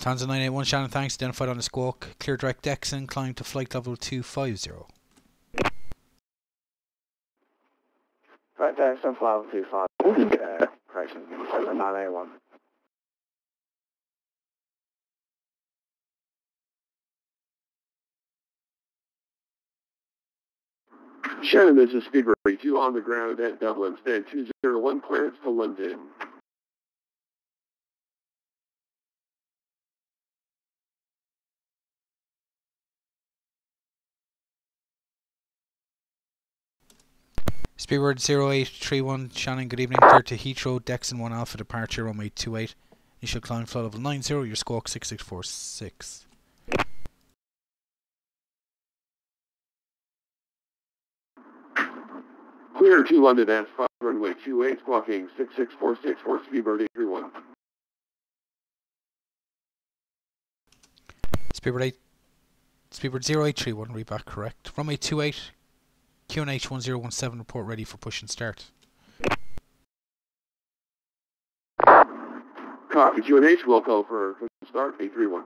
Lufthansa 981 Shannon, thanks. Identified on the squawk. Clear direct Dexon, climb to flight level 250. Right, Dexon, flight level 250. Correction, 981. Shannon, this is Speedway 2 on the ground at Dublin. Stand 201, clearance to London. Speedbird 0831 Shannon, good evening. Clear to Heathrow, Dexon 1 Alpha departure, runway 28. Initial climb flight level 90, your squawk 6646. Clear to London at 5, runway 28, squawking 6646 for Speedbird 831. Speedbird 0831, read back correct. Runway 28, QNH 1017, report ready for push and start. Copy, QNH, will call for push and start 831.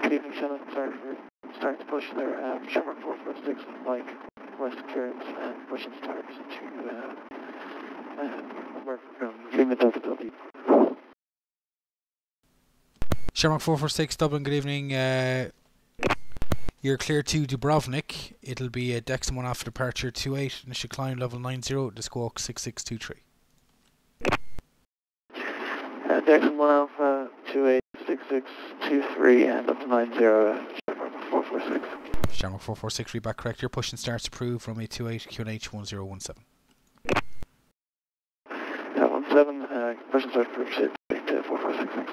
Good evening, Shannon. Sorry for starting to push there. Shamrock 446, like west clearance and push and start to work from Lima Delta W. Shamrock 446 Dublin, good evening. You're clear to Dubrovnik. It'll be a Dexon 1 Alpha departure 28, initial climb level 90, the squawk 6623. Dexon 1 Alpha 28, 6623 and up to 90, Shamrock 446. Shamrock 446, read back correct. Your push and starts approved. Runway 28, QNH 1017. 17, push and start approved, 446, thanks.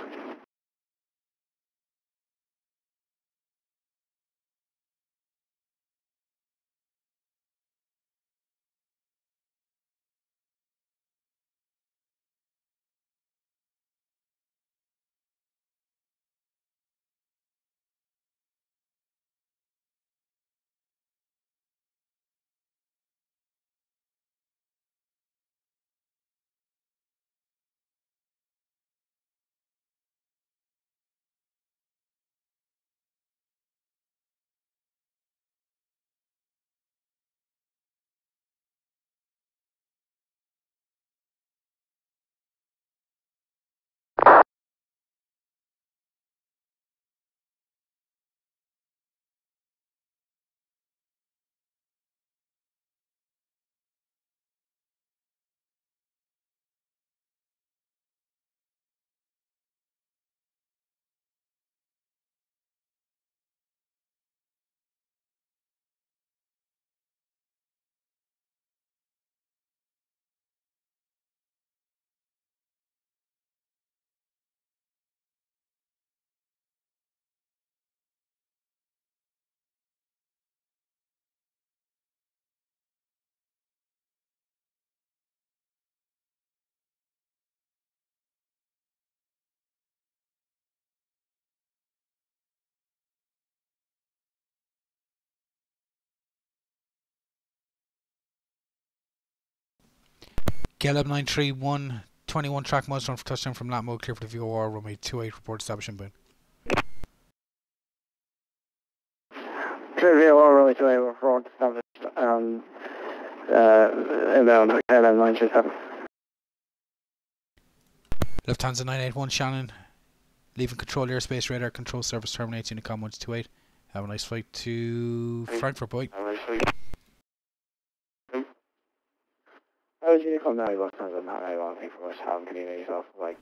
KLM 931, 21 track milestone for touchdown from lap mode, clear for the VOR, runway 28, report establishing bound. Clear VOR, runway 28, report established, inbound, KLM 937. Lufthansa 981 Shannon, leaving control airspace radar control service terminates Unicom 128. Have a nice flight to Frankfurt, boy. Have a nice flight. I was Unicom now, Lufthansa 981, thank you very much, have a good evening yourself, like.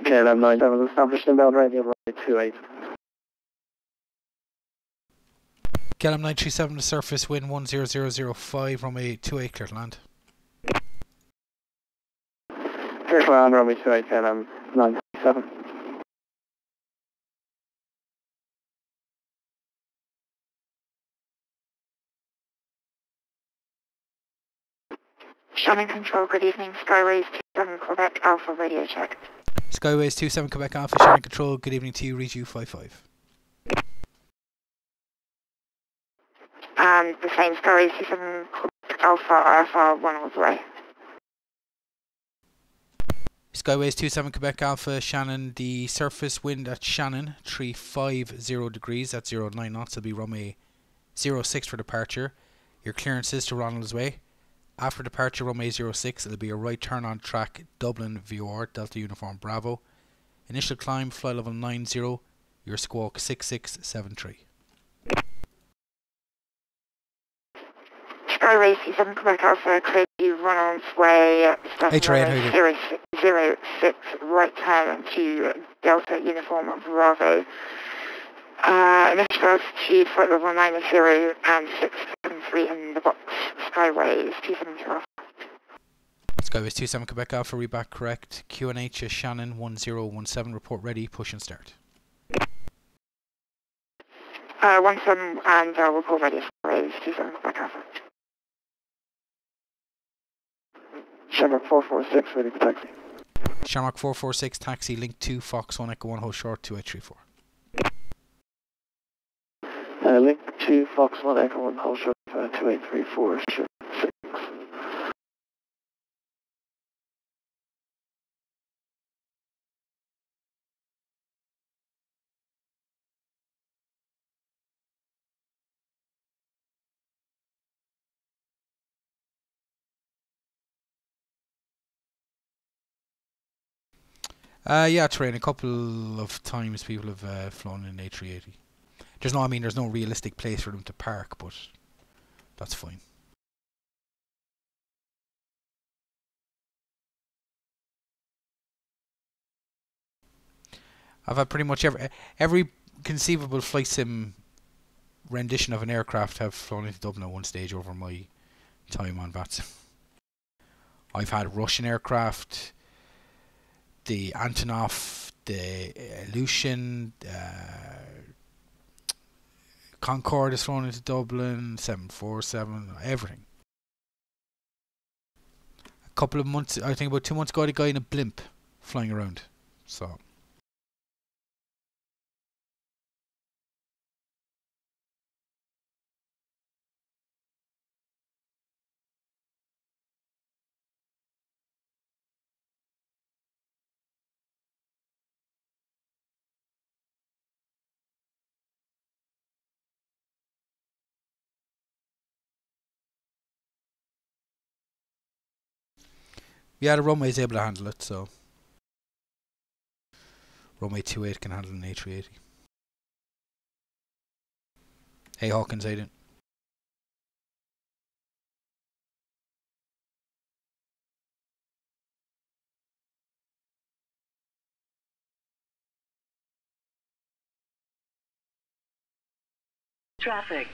KLM 97 established inbound radio runway 28. KLM 937 to surface, wind 10005, runway 28, clear to land. Clear to land, runway 28, KLM 937. Shannon Control, good evening. Skyways 27 Quebec Alpha radio check. Skyways 27 Quebec Alpha, Shannon Control, good evening to you, read you 55. And the same Skyways 27 Quebec Alpha, Alpha 1 all the way. Skyways 27 Quebec Alpha, Shannon, the surface wind at Shannon, 350 degrees, that's 09 knots, it'll be runway 06 for departure. Your clearance is to Ronald's Way. After departure, runway 06, it'll be a right turn on track, Dublin VR, Delta Uniform Bravo. Initial climb, flight level 90, your squawk 6673. Skyways 27 Quebec Alpha, clear to Ronald's Way, H-Ray, 06, right turn to Delta Uniform Bravo. Initial altitude, flight level 90 and 673 in the box. Skyways 27 Alpha. Skyways 27 Quebec Alpha, read back correct. QNH is Shannon 1017, report ready, push and start. 17 and report ready. Skyways 27 Quebec Alpha. Shamrock 446, ready for taxi. Shamrock 446, taxi, link 2, Fox 1, Echo 1, hold short, 2834. Link 2, Fox 1, Echo 1, hold short, 2834, ship 6. Yeah, train. A couple of times people have flown in A380. There's no realistic place for them to park, but that's fine. I've had pretty much every conceivable flight sim rendition of an aircraft have flown into Dublin at one stage over my time on VATSIM. I've had Russian aircraft, the Antonov, the Ilyushin, Concorde has flown into Dublin, 747, everything. A couple of months, I think about 2 months ago, I had a guy in a blimp flying around. So yeah, the runway is able to handle it, so runway 28 can handle an A380. Hey Hawkins, how you doing? Traffic.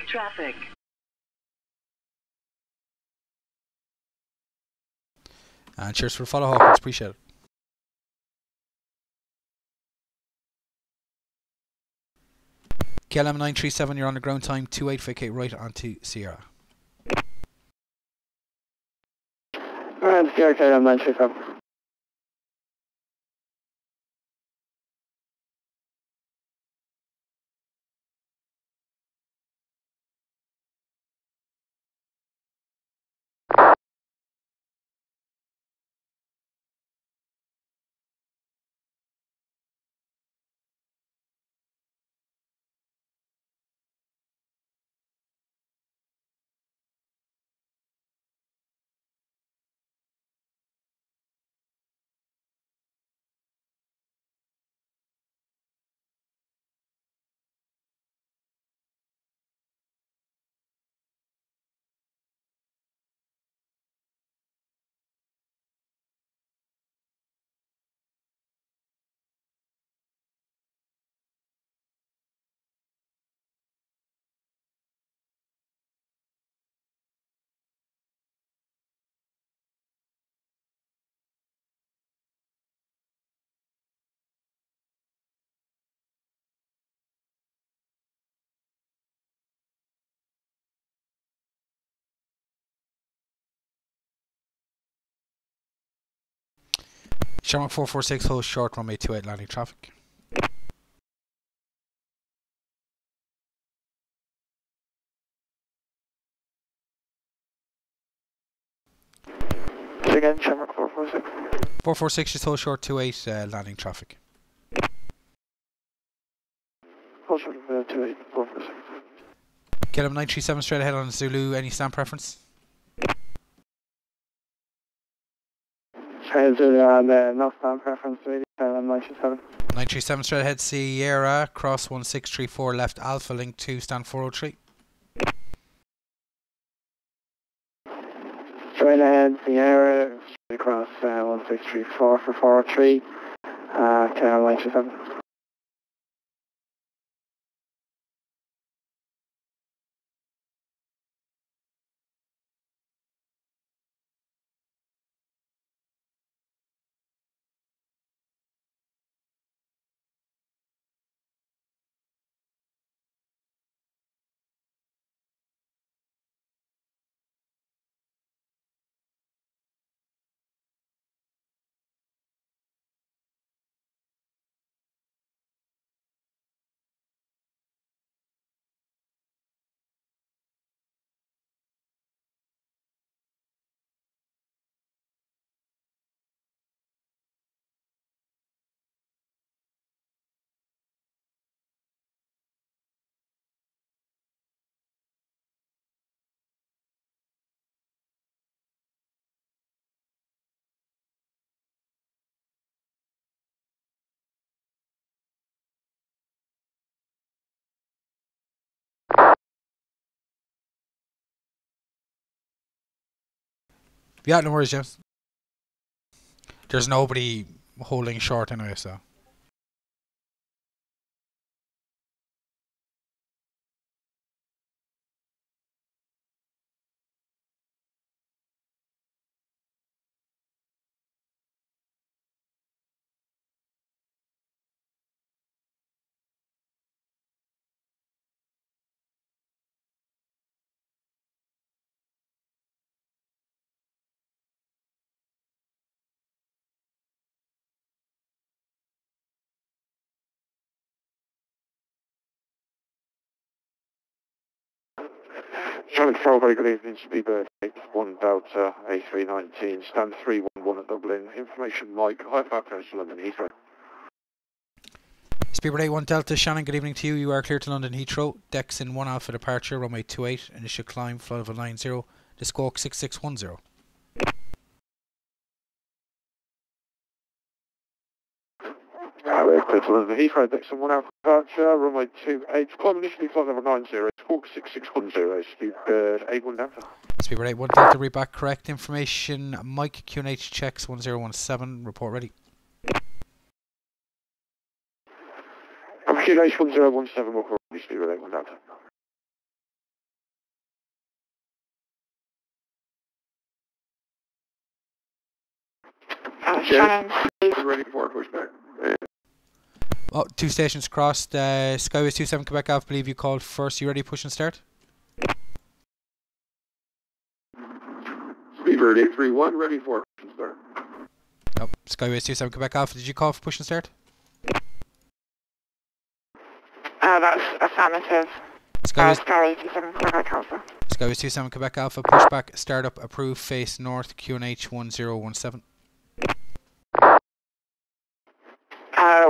And cheers for the follow, Hawkins, appreciate it. KLM 937, you're on the ground time, 28 vacate right onto Sierra. Alright, Sierra KLM 937. Shannon 446, hold short, runway 28, landing traffic. Say again, Shannon 446. 446, just hold short, 28, landing traffic. Hold short of 28, 446. Get him 937 straight ahead on Zulu, any stand preference? Straight Zulu, no stand preference, really, 937. 937 straight ahead, Sierra, cross 1634, left Alpha, link 2, stand 403. Straight ahead, Sierra, straight across 1634 for 403, KL 937. Yeah, no worries, James. There's nobody holding short anyway, so. Shannon Control, very good evening. Speedbird 81 Delta A319, stand 311 at Dublin. Information Mike, high back to London Heathrow. Speedbird 81 Delta, Shannon, good evening to you. You are clear to London Heathrow. Decks in 1 Alpha departure, runway 28, initial climb, flight level 90, to squawk 6610. We're clear to London Heathrow, decks in 1 Alpha departure, runway 28, climb initially, flight level 90, squawk 6610, Speedbird 81 Delta. Speedbird 81 Delta, read back correct information. Mike, QNH checks 1017, report ready. QNH 1017, walk ready, Speedbird 81 Delta. Shannon, please. Ready for pushback. Oh, 2 stations crossed. Skyways 27 Quebec Alpha, believe you called first. You ready, push and start? Speedbird 831, ready for push and start. Oh, Skyways 27 Quebec Alpha, did you call for push and start? That's affirmative. Skyways, Sky 27 Quebec Alpha. Skyways 27 Quebec Alpha, pushback, startup, approved, face north, QNH 1017.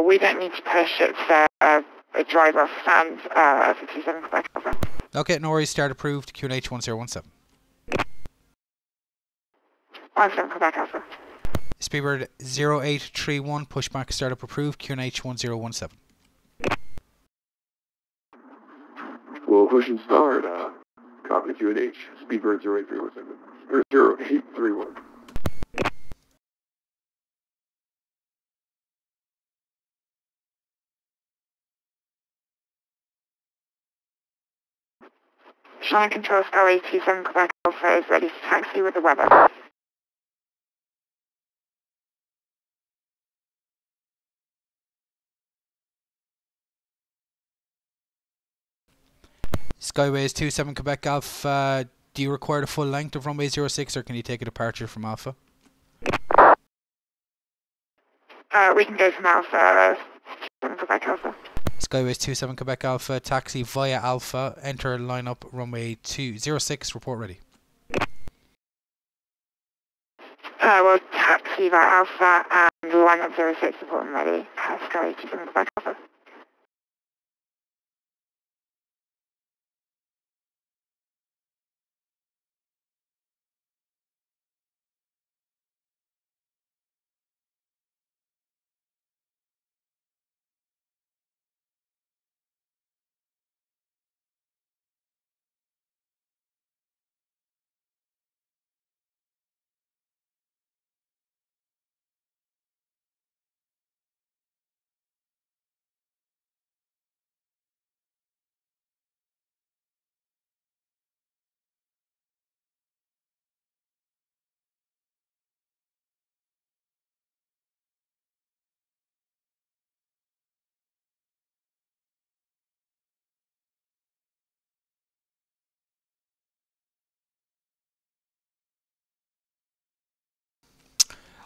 We don't need to push, it's a driver stand at 27 Quebec Alpha. Okay, no worries, start approved, QNH 1017. 17 Quebec Alpha. Speedbird 0831, pushback, startup, approved, QNH 1017. We'll push and start, copy QNH, Speedbird 08317, or 0831. Shannon Control Sky 27 Quebec Alpha is ready to taxi with the weather. Skyways 27 Quebec Alpha, do you require the full length of runway 06 or can you take a departure from Alpha? We can go from Alpha, 7 Quebec Alpha. Skyways 27 Quebec Alpha, taxi via Alpha, enter lineup runway 206, report ready. We'll taxi via Alpha and line up 06, report ready. Skyways 27 Quebec Alpha.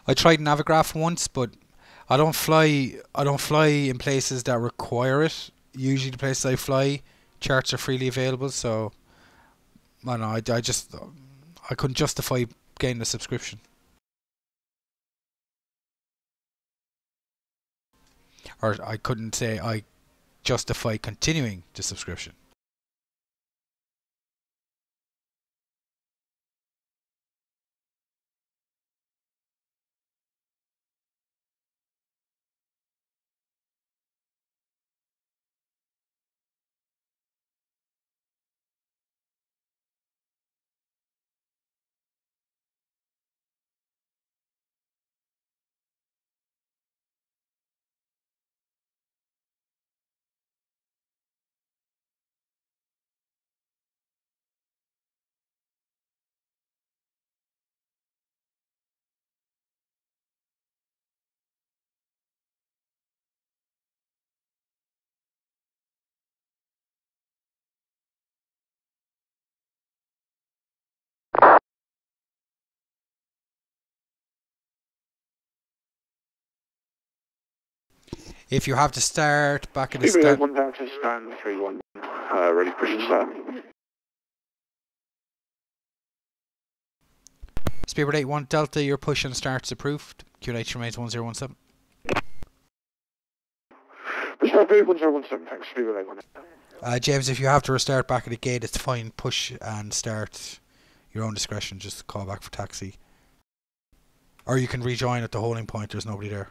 I tried Navigraph once, but I don't fly in places that require it. Usually the places I fly, charts are freely available, so I don't know, I couldn't justify getting the subscription. Or I couldn't say I justify continuing the subscription. If you have to start back at the start. 1 down to stand 3-1, ready push and start. Speedbird 81 Delta, your push and start's approved. QNH remains 1017. Start 1017, thanks, Speedbird 81. James, if you have to restart back at the gate, it's fine. Push and start, your own discretion. Just call back for taxi. Or you can rejoin at the holding point, there's nobody there.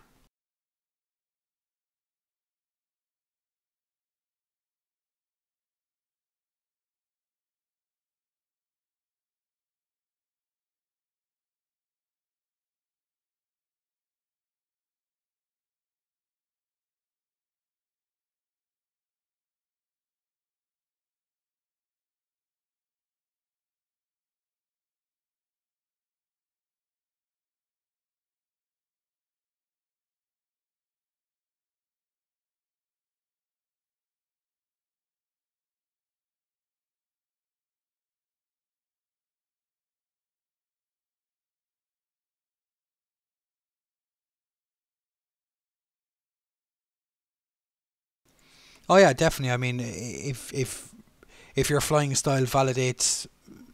Oh yeah, definitely. I mean, if your flying style validates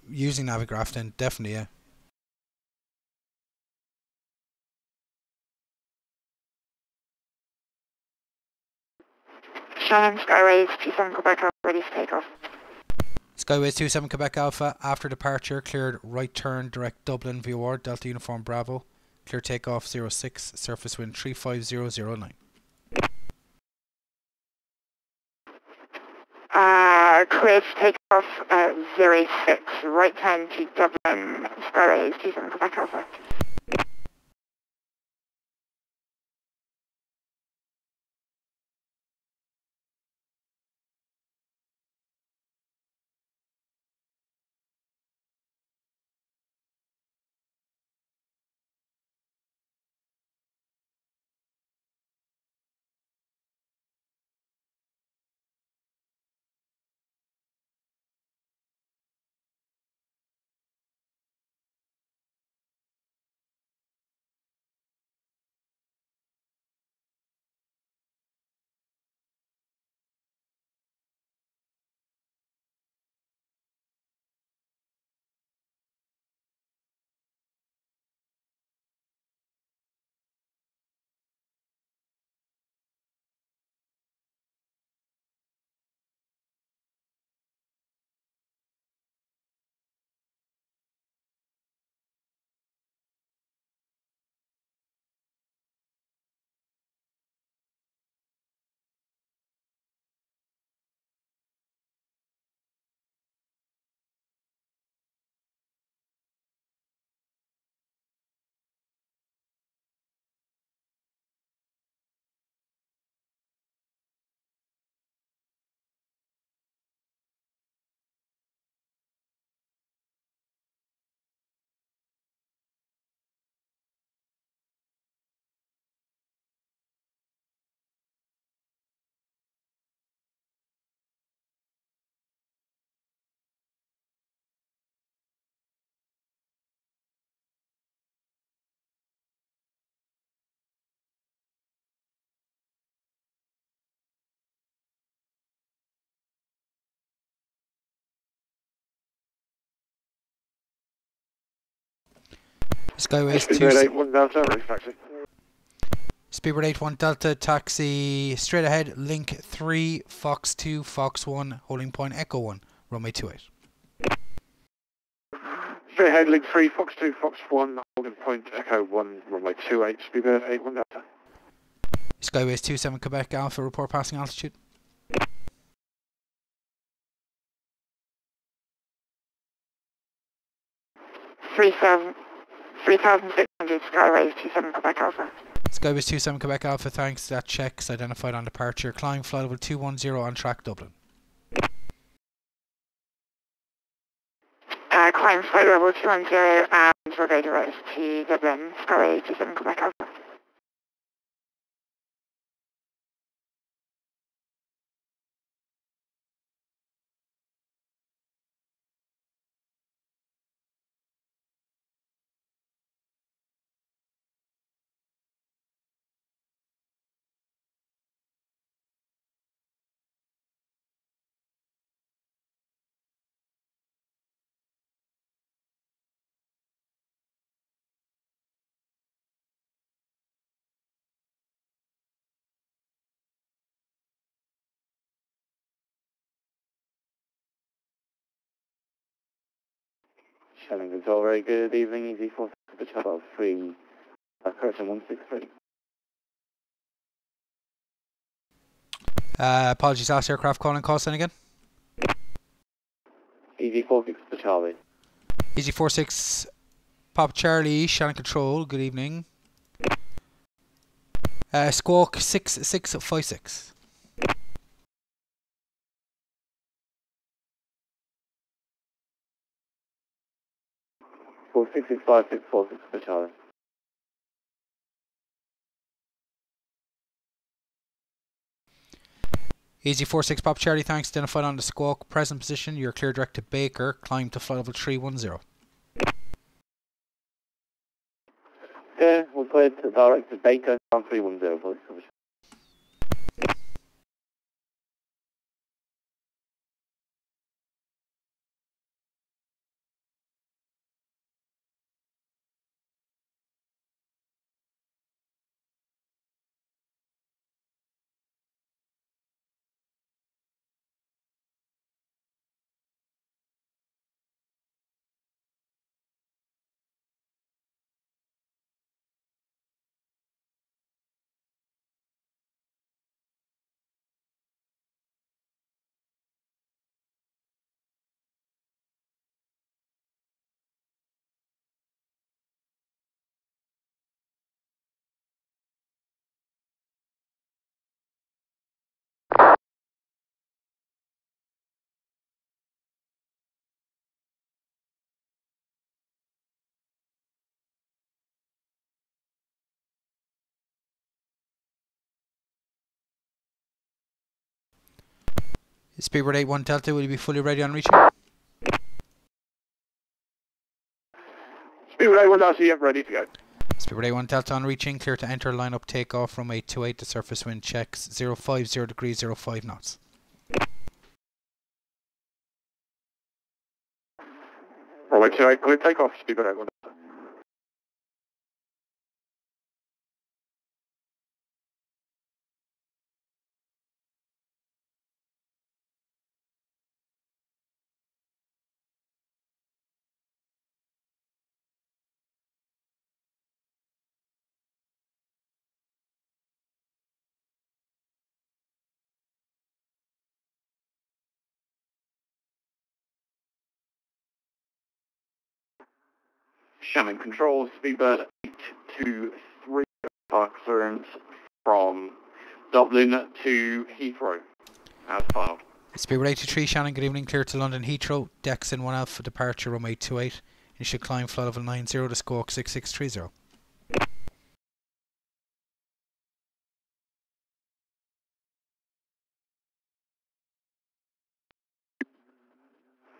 using Navigraph, then definitely, yeah. Shannon, Skyways 27 Quebec Alpha, ready for takeoff. Skyways 27 Quebec Alpha, after departure, cleared right turn, direct Dublin, VOR, Delta Uniform Bravo. Clear takeoff 06, surface wind 35009. Cleared to take off 06, right turn to Dublin, Skyways 27 Quebec Alpha. Skyways Speedbird 81 Delta, race taxi. Speedbird 81 Delta, taxi straight ahead, link 3, Fox 2, Fox 1, holding point Echo 1, runway 28. Straight ahead, link 3, Fox 2, Fox 1, holding point Echo 1, runway 28, Speedbird 81 Delta. Skyways 27 Quebec Alpha, report passing altitude. 3,600 Skyways 27 Quebec Alpha. Skyways 27 Quebec Alpha, thanks. That checks identified on departure. Climb flight level 210 on track Dublin. Climb flight level 210 and we're going to race to Dublin, Skyways 27 Quebec Alpha. Shannon Control, very good evening, Easy 46 Bravo 3, Curtin 163. Apologies, last aircraft calling call sign again. Easy 46 Charlie. Easy 46 Pop Charlie, Shannon Control, good evening. Squawk 6656. 466546 for Charlie. Easy 46 Pop Charlie, thanks. Identified on the squawk. Present position, you're clear direct to Baker. Climb to flight level 310. Okay, we'll clear to direct to Baker on 310, please. Speedbird 81 Delta, will you be fully ready on reaching? Speedbird 81 Delta, yeah, ready to go. Speedbird 81 Delta on reaching, clear to enter line up takeoff, runway 28, the surface wind checks 050 degrees, 05 knots. Runway 28, clear takeoff, Speedbird 81 Delta. Shannon Control, Speedbird 823, clearance from Dublin to Heathrow, as filed. Speedbird 83 Shannon, good evening, clear to London Heathrow, decks in 1 Alpha, departure runway 28, you should climb flight level 90 to squawk 6630.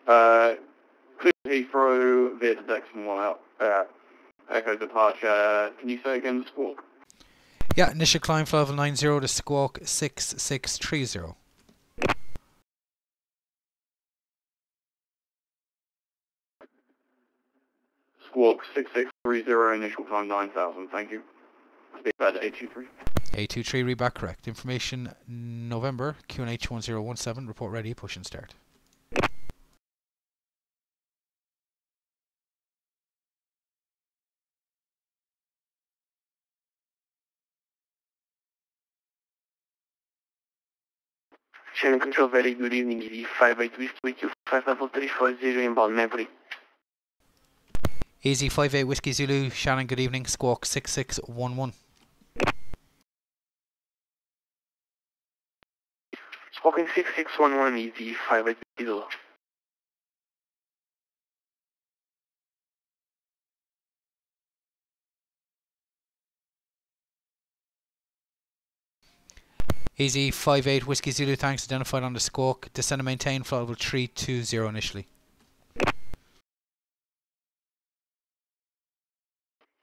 Clear to Heathrow via the Dexon 1 out, Echo departure, can you say again the squawk? Yeah, initial climb flight level 90 to squawk 6630. Squawk 6630, initial time 9000, thank you. Speak about 823. 823, read back correct. Information November, QNH 1017, report ready, push and start. Shannon Control, very good evening. The 58 Whiskey 55350 inbound memory. Easy 58 Whiskey Zulu, Shannon, good evening, squawk 6611. Squawking 6611 is the 58 Whiskey Zulu. Easy 58 Whiskey Zulu, thanks, identified on the squawk. Descend and maintain, flight level 320 initially.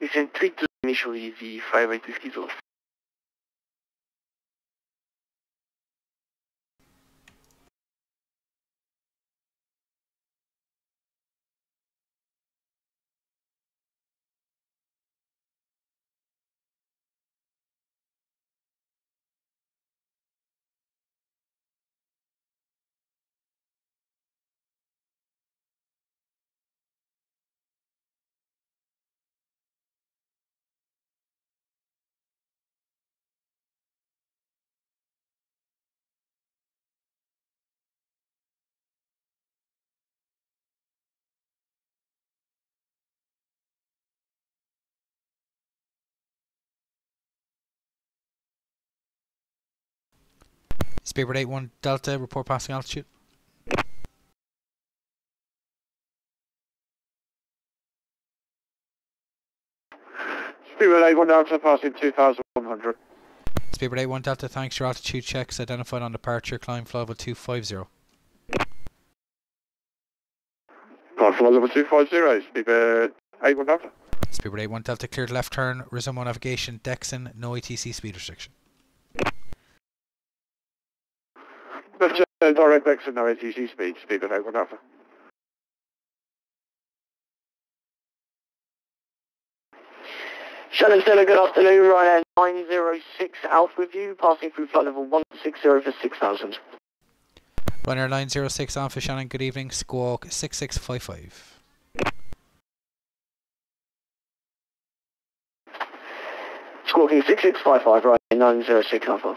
Descend 32 initially is the 58 Whiskey Zulu. Speedbird 81 Delta, report passing altitude. Speedbird 81 Delta, passing 2100. Speedbird 81 Delta, thanks, your altitude checks identified on departure, climb flight level 250. Climb flight level 250, Speedbird 81 Delta. Speedbird 81 Delta, cleared left turn, resume on navigation, Dexon, no ATC speed restriction. Left direct exit, no ATC speed, Speedbird 81 Delta. Shannon Stella, good afternoon. Ryanair 906 Alpha with you, passing through flight level 160 for 6000. Ryanair 906 Alpha, Shannon, good evening, squawk 6655. Squawking 6655, Ryanair 906 Alpha.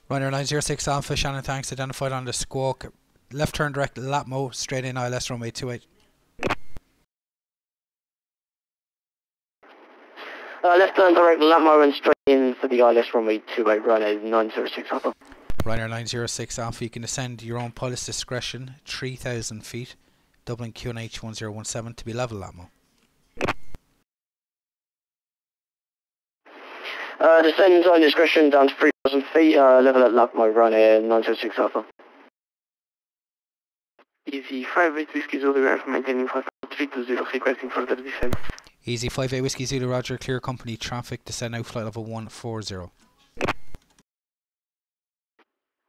Ryanair 906 Alpha, Shannon, thanks, identified on the squawk. Left turn direct Latmo, straight in ILS runway 28. Left turn direct Latmo and straight in for the ILS runway 28, Ryanair 906 Alpha. Ryanair 906 Alpha, you can descend your own pilot's discretion, 3,000 feet, Dublin QNH 1017 to be level Latmo. Descend on discretion down to 3,000 feet, level at Latmo, Ryanair 906 Alpha. Easy 58 Whiskey Zulu, from maintaining 5320, requesting further descent. Easy 58 Whiskey Zulu, roger, clear company traffic, descend out flight level 140.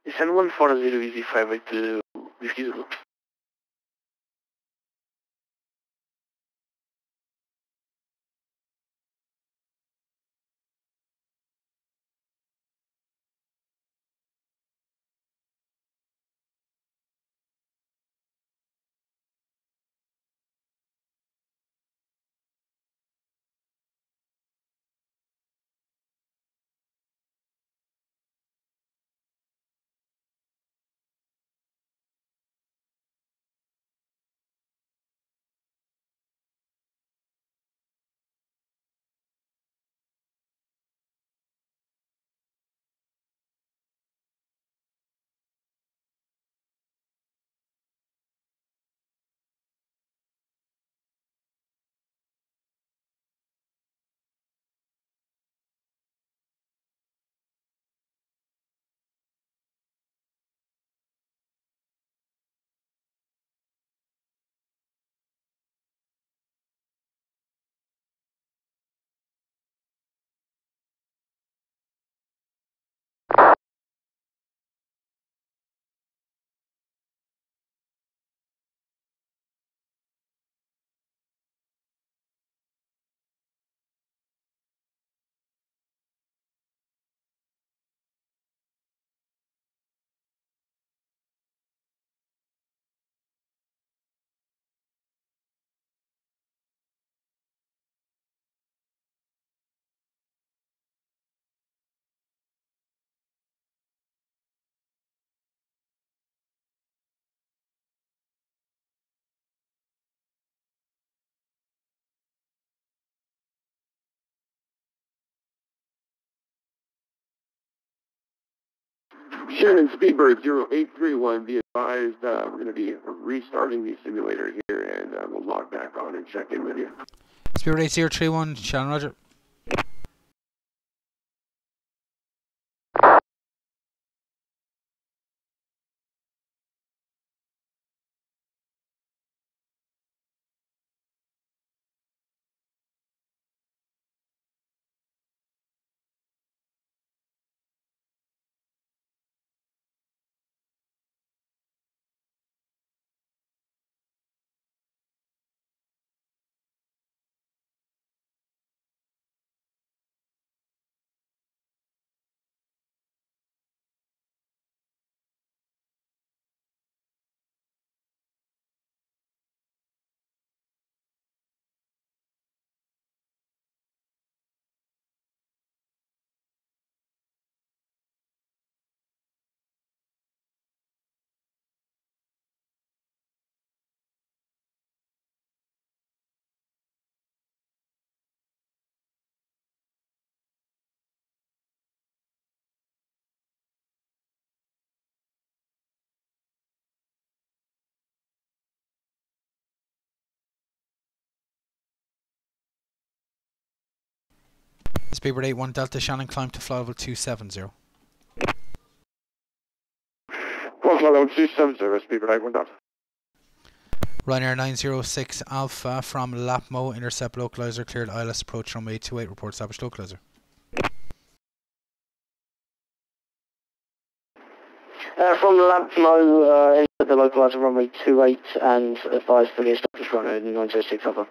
Descend 140, Easy 58 Whiskey Zulu. Shannon, Speedbird 0831, be advised we're going to be restarting the simulator here, and we'll log back on and check in with you. Speedbird 8031, Shannon, roger. Speedbird 81 Delta, Shannon, climb to flight level 270. Flight level 270, Speedbird 81 Delta. Ryanair 906 Alpha from Lapmo, intercept localizer, cleared ILS approach runway 28, report established localizer. From Lapmo, enter the localizer runway 28 and advise fully established runway 906 Alpha.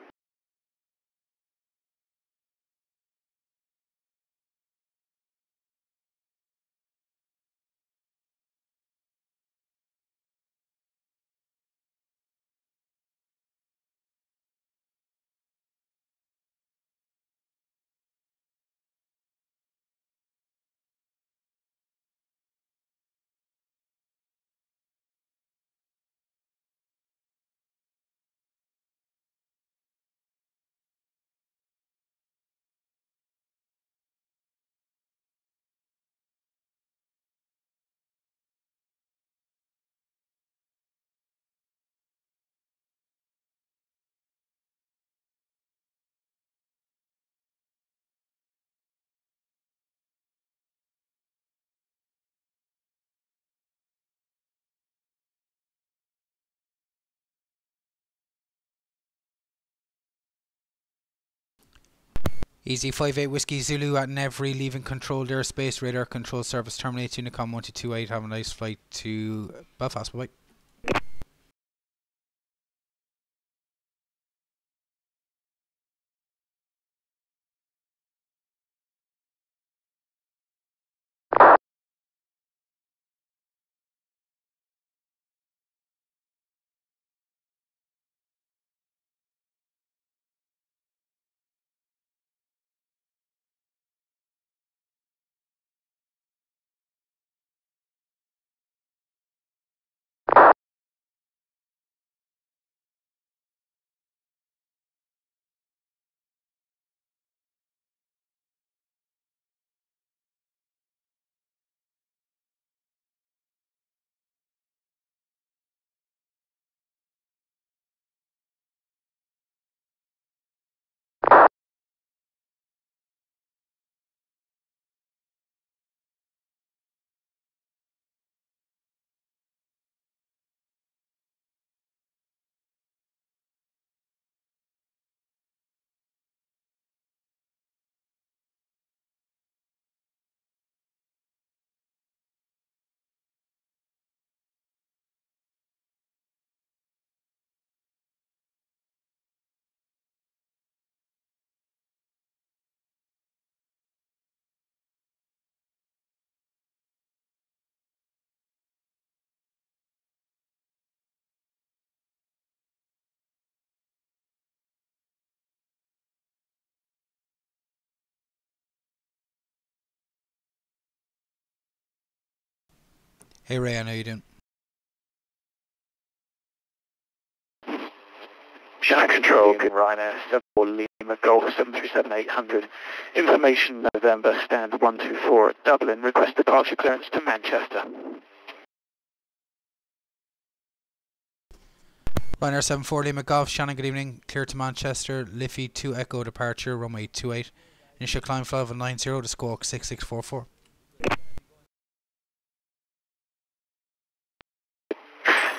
Easy 58 Whiskey Zulu at Nevry, leaving controlled airspace, radar control service terminates, Unicom 1228, have a nice flight to Belfast, bye bye. Hey Ray, I know you doing. Shannon Control, good Ryanair, 74 Lima Golf 737-800. Information November, stand 124 at Dublin. Request departure clearance to Manchester. Ryanair 74 Lima Golf, Shannon, good evening. Clear to Manchester, Liffey 2 Echo departure, runway 28. Initial climb flight of 90 to squawk 6644.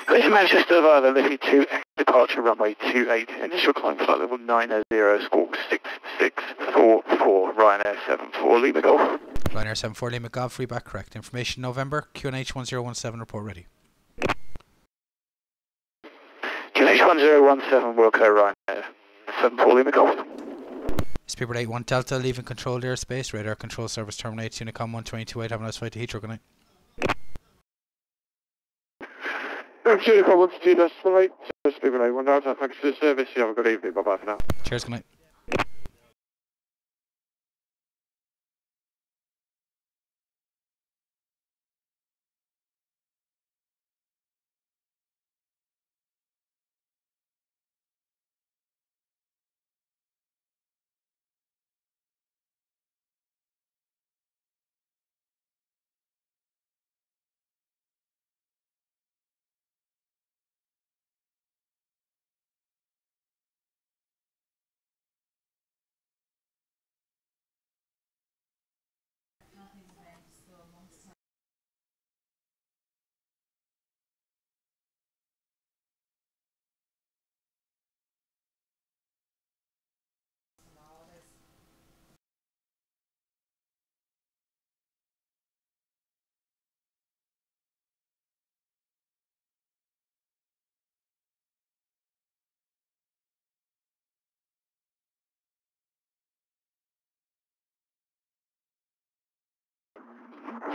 Clear to Manchester via the Liffey 2 Echo departure, runway 28. Initial climb flight level 90, squawk 6644. Ryanair 74 Lima Golf. Ryanair 74 Lima Golf, feedback correct. Information November, QNH 1017, report ready. QNH 1017 will occur Ryanair 74 Lima Golf. Speedbird 81 Delta, leaving controlled airspace. Radar control service terminates. Unicom 1228, have a nice flight to Heathrow. Good night. Unicom 128, that's the right. Speedbird 81 Delta, thanks for the service. You have a good evening. Bye bye for now. Cheers, good night.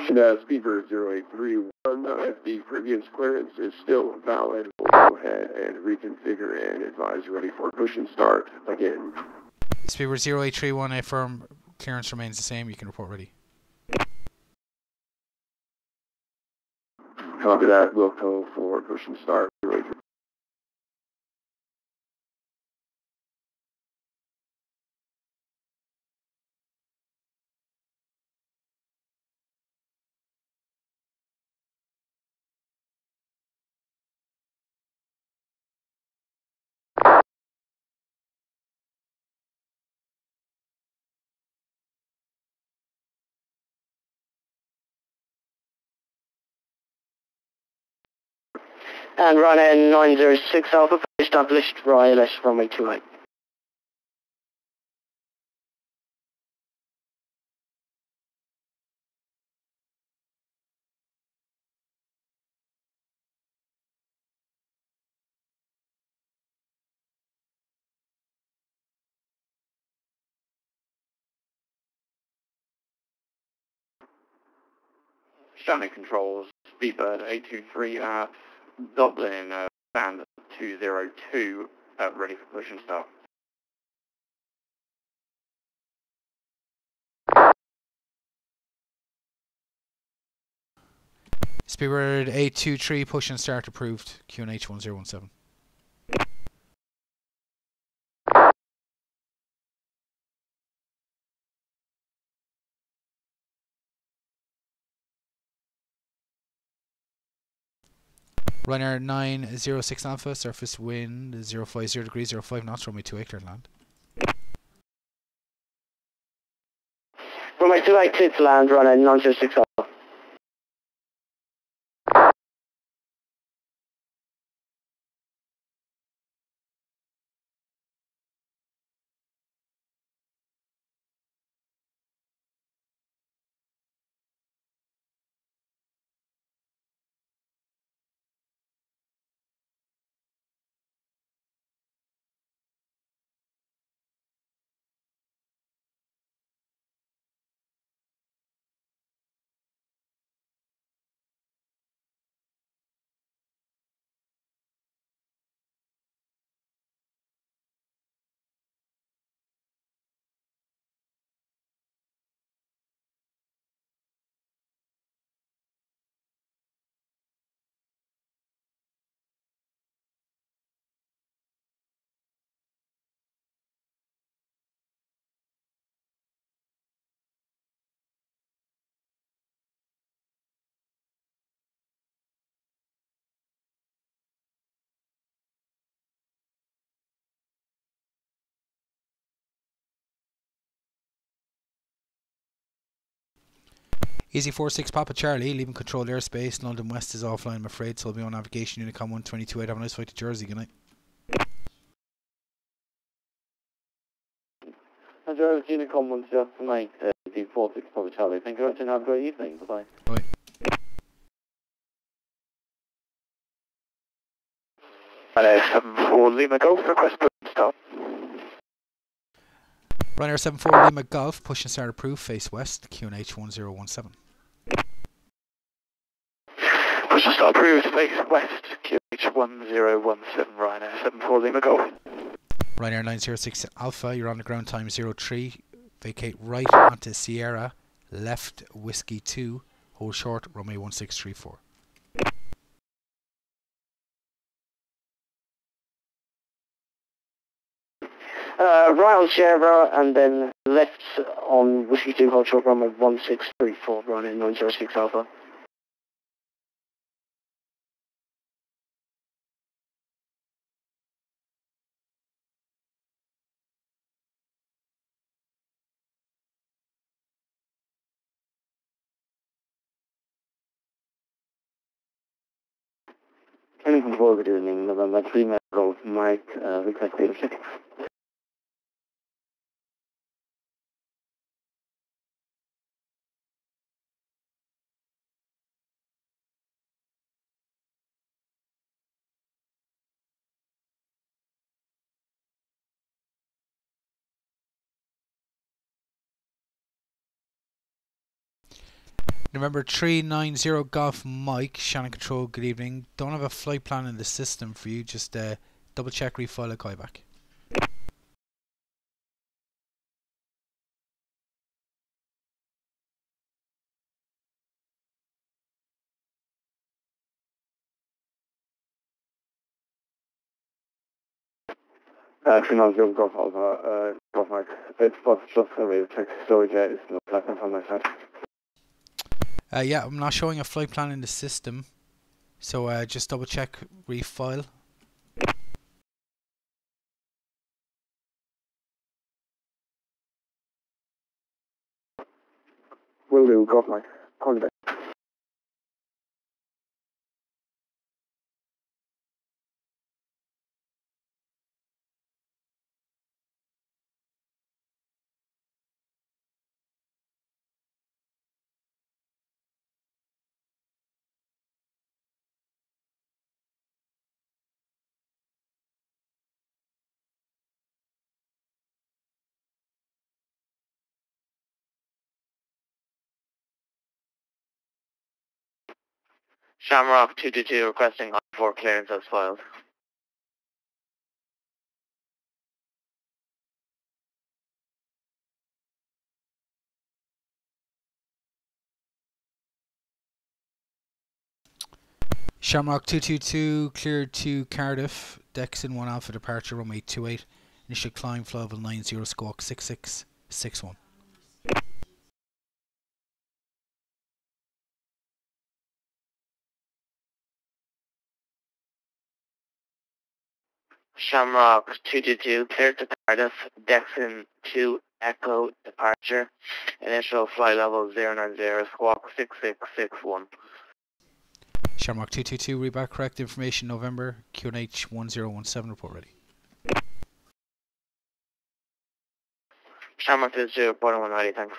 Speedbird 0831, if the previous clearance is still valid, we'll go ahead and reconfigure and advise ready for push and start again. Speedbird 0831, a firm clearance remains the same. You can report ready. Copy that, we'll go for push and start. 0831. And Ryanair 906 Alpha, established RILS runway 28. Shannon controls, Speedbird 823, Dublin, stand 202, ready for push and start. Speedbird 823, push and start approved. QNH 1017. Ryanair 906 Alpha, surface wind 050 degrees, 05 knots, runway 28, clear to land. Runway 28, clear to land, Ryanair 906 Alpha. Easy 46 Papa Charlie, leaving controlled airspace. London West is offline, I'm afraid, so we'll be on navigation. Unicom 1228. Have a nice flight to Jersey. Good night. Hi, Joe. It's Unicom 128, Easy 46 Papa Charlie. Thank you very much and have a great evening. Bye-bye. Bye. Ryanair 74 Lima Golf, request book stop. Ryanair 74 Lima Golf, push and start approved, face west, QNH 1017. Push and start approved, face west, QH 1017, Ryanair 74 Lima Golf. Ryanair 906 Alpha, you're on the ground time 03, vacate right onto Sierra, left Whiskey 2, hold short, runway 1634. Right on Sierra and then left on Whiskey 2 hold short runway 1634, Ryanair 906 Alpha. Training control, good evening, November 3 Metro, Mike, request data check. November 390 Golf Mike, Shannon Control, good evening. Don't have a flight plan in the system for you, just double check, refile a call back. Actually, no, Golf Alpha, Golf Mike. It's just a way to check storage, it's no platform from my side. Yeah, I'm not showing a flight plan in the system, so just double check, refile. Will do, Golf Mike. Call you back. Shamrock 222 requesting I-4 clearance as filed. Shamrock 222 cleared to Cardiff, Dexon 1 Alpha departure, runway 28, initial climb, flight level 90, squawk 6661. Shamrock 222 cleared to Cardiff, Dexon 2 Echo departure, initial flight level 090, squawk 6661. Shamrock 222, read back correct information, November, QNH 1017, report ready. Shamrock 222 reporting 190, thanks.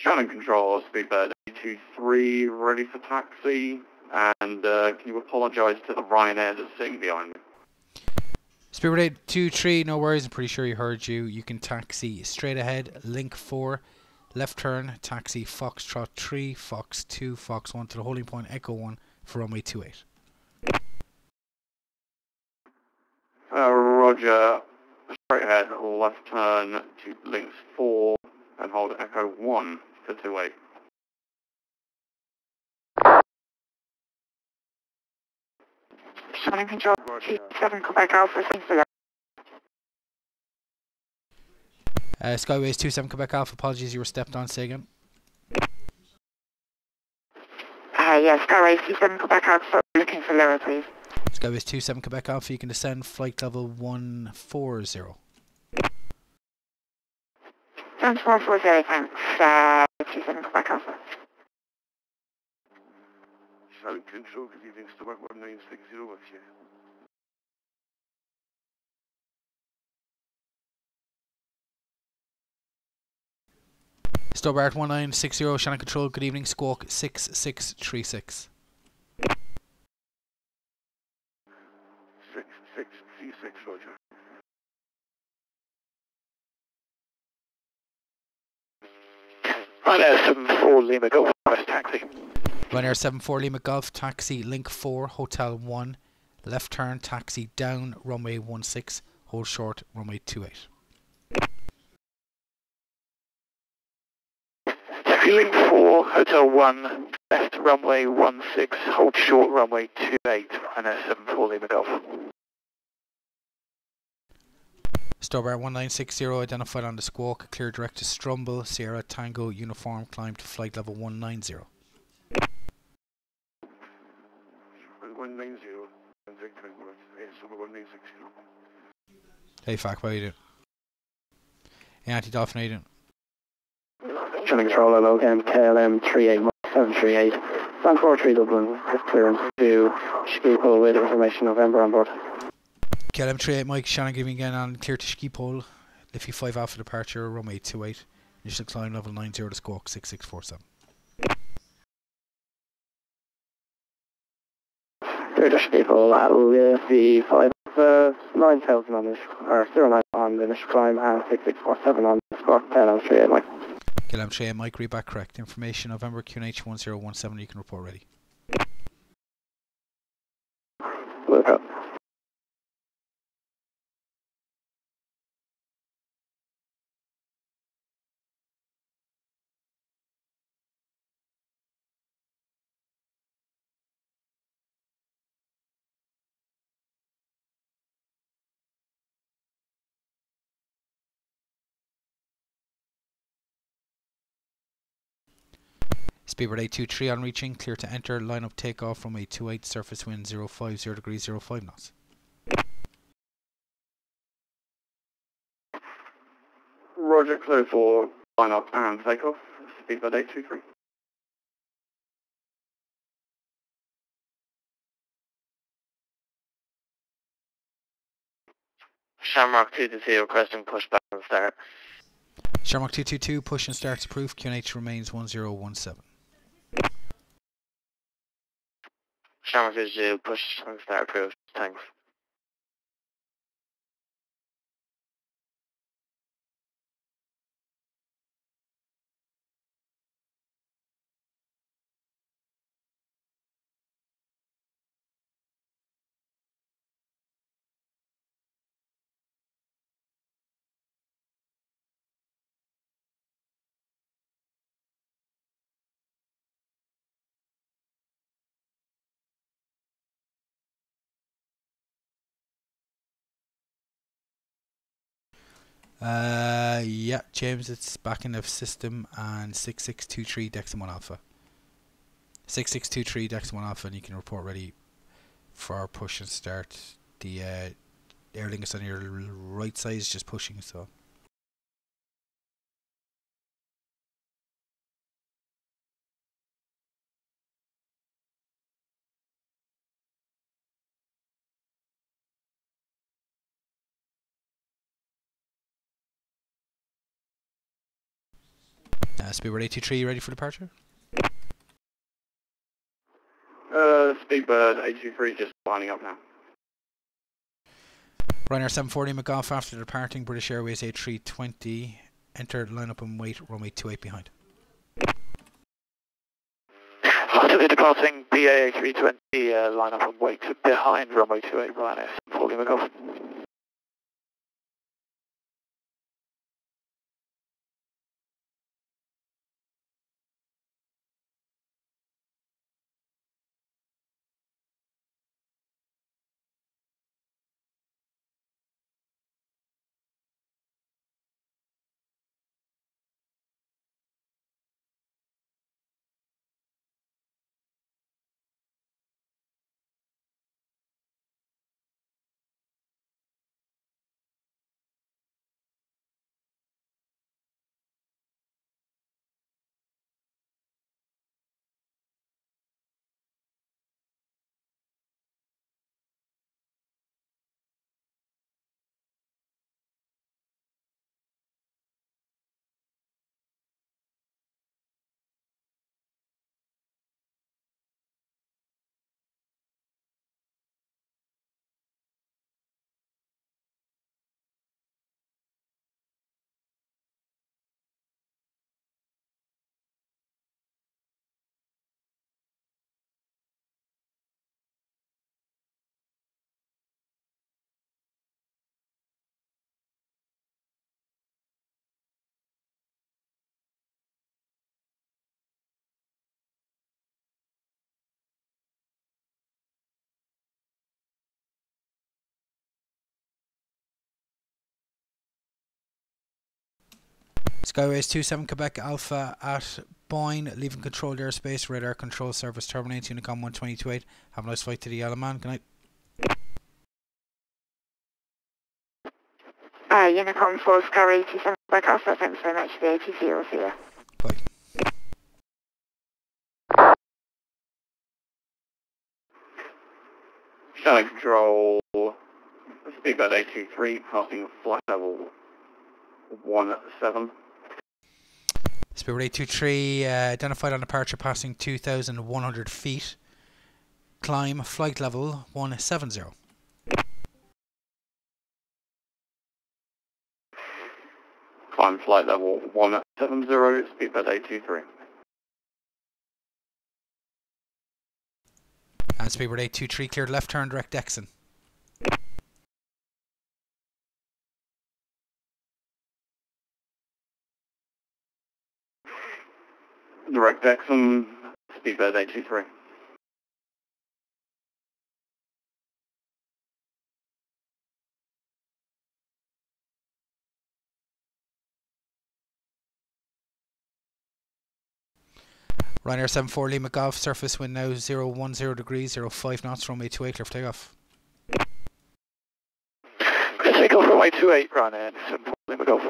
Shannon Control, speedbird 823, ready for taxi. And can you apologise to the Ryanair that's sitting behind me? Speedbird 823, no worries, I'm pretty sure he heard you. You can taxi straight ahead, link 4, left turn, taxi Foxtrot 3, Fox 2, Fox 1 to the holding point, Echo 1 for runway 28. Roger, straight ahead, left turn to links 4 and hold Echo 1 for 28. Shannon Control, 7 Quebec Alpha, thanks for that. Skyways 27 Quebec Alpha, apologies you were stepped on, say again. Yes, Skyways 27 Quebec Alpha, looking for lower, please. Skyways 27 Quebec Alpha, you can descend flight level 140. Sounds 440, thanks. 27 Quebec Alpha. Shannon Control, good evening, Stockmark 1960 with you. Stobart 1960, Shannon Control, good evening, Squawk 6636. 6636, Roger. Ryanair 74 Lima Golf, request taxi. Ryanair 74 Lima Golf, taxi link 4, Hotel 1, left turn, taxi down, runway 16, hold short, runway 28. Taxi link 4, Hotel 1, left runway 16, hold short runway 28, Ryanair 74 Lima Golf. Stobart 1960, identified on the Squawk, clear direct to Strumble, Sierra Tango, uniform, climb to flight level 190. 190, 1960. Hey Fac, how you doing? Hey Anti-Dolphin, how you doing? Shannon Control, hello, KLM 38738. Stand 43 Dublin, with clearance to Schiphol with information November on board. KLM 38 Mike, Shannon giving again on clear to Schiphol, Liffey 5 Alpha departure, runway 28, initial climb level 90 to Squawk 6647. Clear to Schiphol, Liffey 5 9000 on this, or 09 on the initial climb and 6647 on the Squawk KLM 38 Mike. KLM 38 Mike, read back correct. Information November QNH 1017, you can report ready. Will go. Speedbird 823 on reaching, clear to enter, line up takeoff from 828, surface wind 050 degrees 05 knots. Roger, clear for line up and takeoff, Speedbird 823. Shamrock 222 requesting pushback and start. Shamrock 222, push and starts approved, QNH remains 1017. Shamrock 222 push and start approved, thanks. Yeah, James, it's back in the system, and 6623 Dexter 1 Alpha. 6623 Dexter 1 Alpha, and you can report ready for our push and start. The Aer Lingus on your right side is just pushing, so. Speedbird 823, ready for departure? Speedbird 823 just lining up now. Ryanair 740 McGough after departing British Airways A320. Enter, line up and wait, runway 28 behind. After the departing BA 320, line up and wait behind runway 28 Ryanair 740 McGough. Skyways 27 Quebec Alpha at Boyne, leaving controlled airspace, radar control service terminates, Unicom 1228. Have a nice flight to the Yellow Man. Good night. Unicom 4 Skyways 27 Quebec Alpha, thanks very much for the ATC, we'll see you. Bye. Shannon Control, Speedbird 823, passing flight level 17. Speedbird 823, identified on departure passing 2,100 feet. Climb flight level 170. Climb flight level 170, Speedbird 823. And Speedbird 823 cleared left turn direct exit. Direct Exxon, Speedbird 823. Ryanair 74 Lima Golf, surface wind now 010 degrees, 05 knots, runway 28, clear for takeoff. Take off runway 28, Ryanair 74 Lima Golf.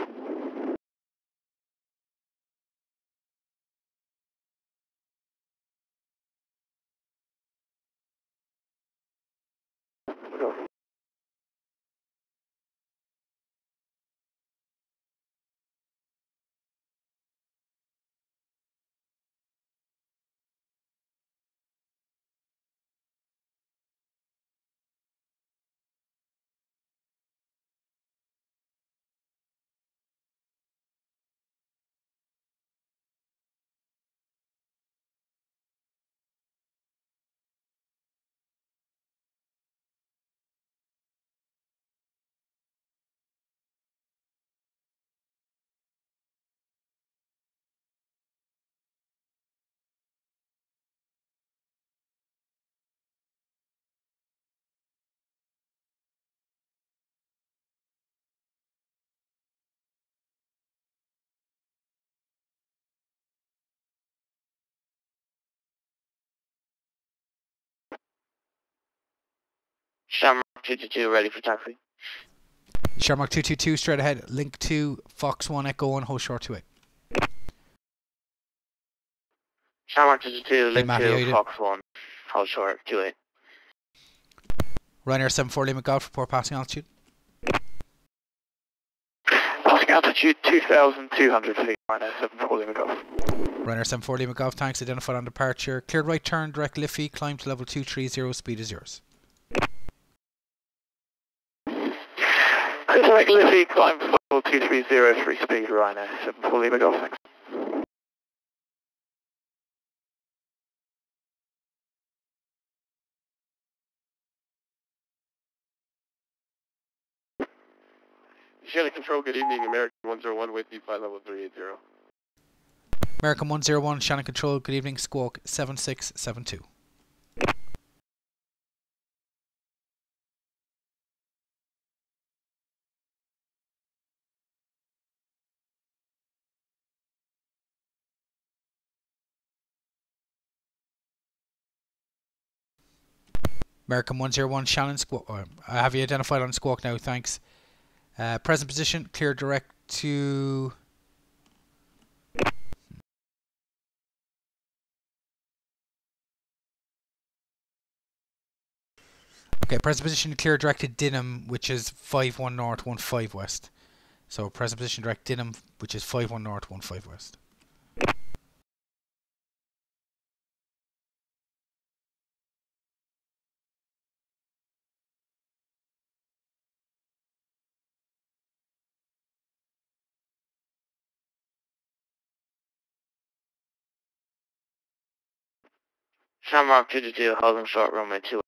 Shamrock 222 ready for taxi. Shamrock 222 straight ahead, link 2, Fox 1 Echo 1, hold short 28. Shamrock 222, link Matty, 2, Fox 1, hold short 28. Ryanair 74 Lima Golf, report passing altitude. Passing Check altitude 2,200 feet, Ryanair 74 Lima Golf. Ryanair 74 Lima Golf, thanks, identified on departure. Cleared right turn, direct Liffey, climb to level 230, speed is yours. Direct Liffey, climb to level 230, free speed, Ryanair 74 Lima Golf, thanks. Shannon Control, good evening, American 101 with you, flight level 380. American 101, Shannon Control, good evening, squawk 7672. American 101, Shannon, squawk. I have you identified on squawk now, thanks. Present position, clear direct to... Okay, present position, clear direct to Dinham, which is 51 north, 15 west. So present position direct Dinham, which is 51 north, 15 west. Shamrock 222, holding short runway 2.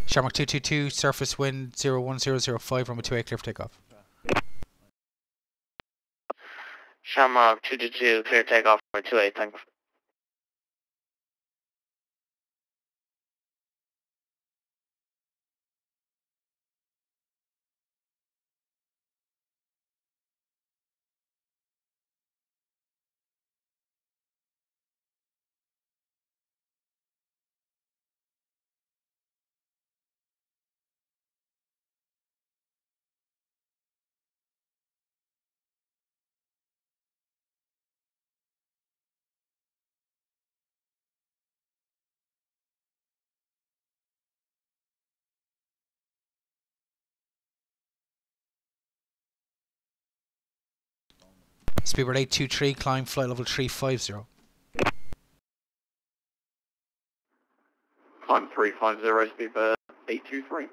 Shamrock 222, surface wind 01005, runway 28, clear for takeoff. Shamrock 222, clear takeoff runway 28, thanks. Speedbird 823, climb flight level 350. Climb 350, Speedbird 823.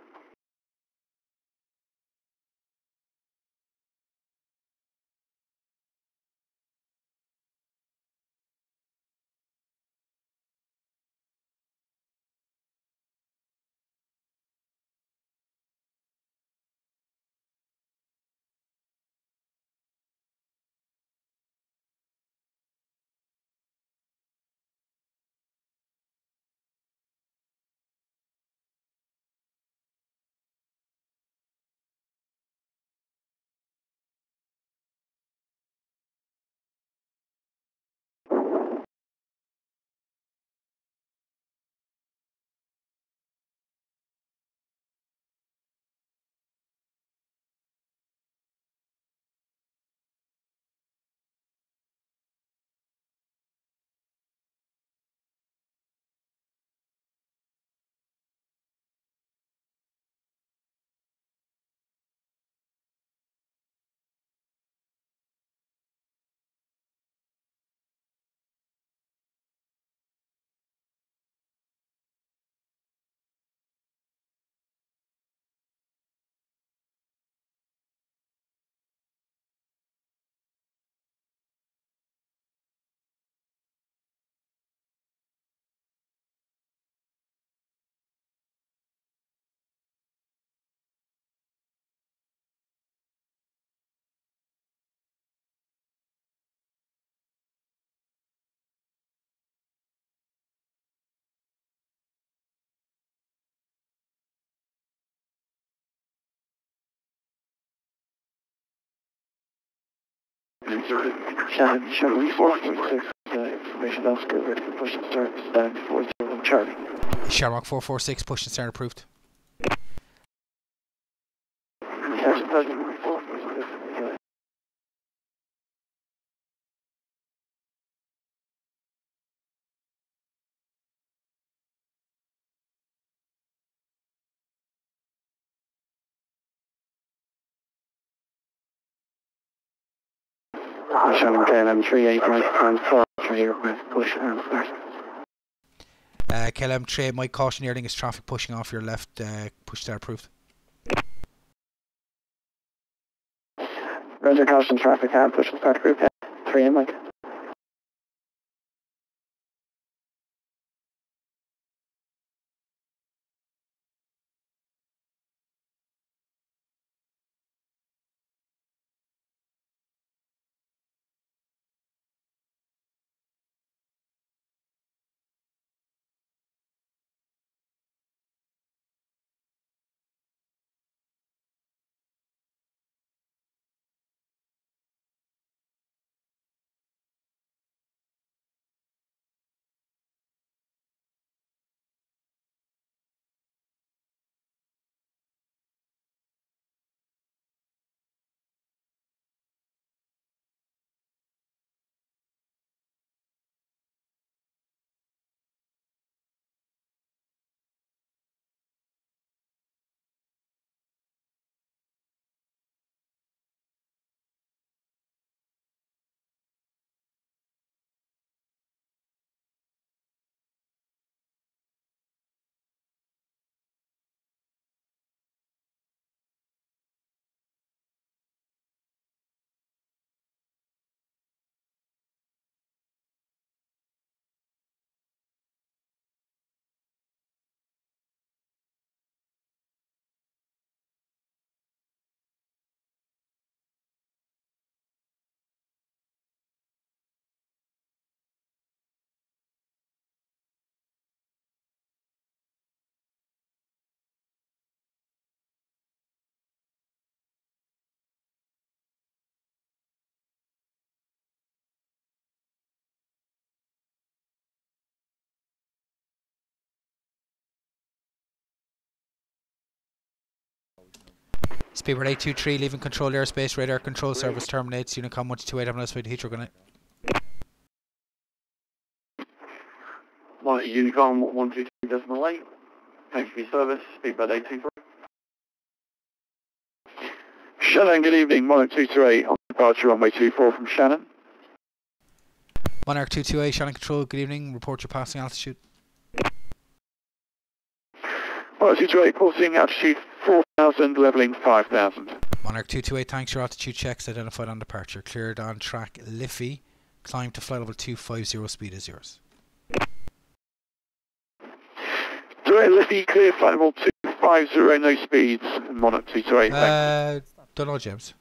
Shannon 446, information Oscar, ready for push and start, stand 40 Charlie. Shamrock 446, push and start approved. Shannon KLM 38 right and 43 request push and start. KLM 38, my caution earning is traffic pushing off your left, push start approved. Roger, caution traffic hard push and start group 3 in Mike. Speedbird 823 leaving control airspace, radar control service terminates, Unicom 128, I'm notified Heathrow, good night. Monitor Unicom 123.8. Thanks for your service. Speedbird 823. Shannon, good evening. Monitor 228 on departure runway 24 from Shannon. Monarch 228, Shannon control, good evening, report your passing altitude. Monitor 228, passing altitude 4,000, levelling 5,000. Monarch 228, thanks, your altitude checks identified on departure. Cleared on track Liffey, climb to flight level 250, speed is yours. Direct Liffey, clear flight level 250, no speeds. Monarch 228, thanks. Don't know, James.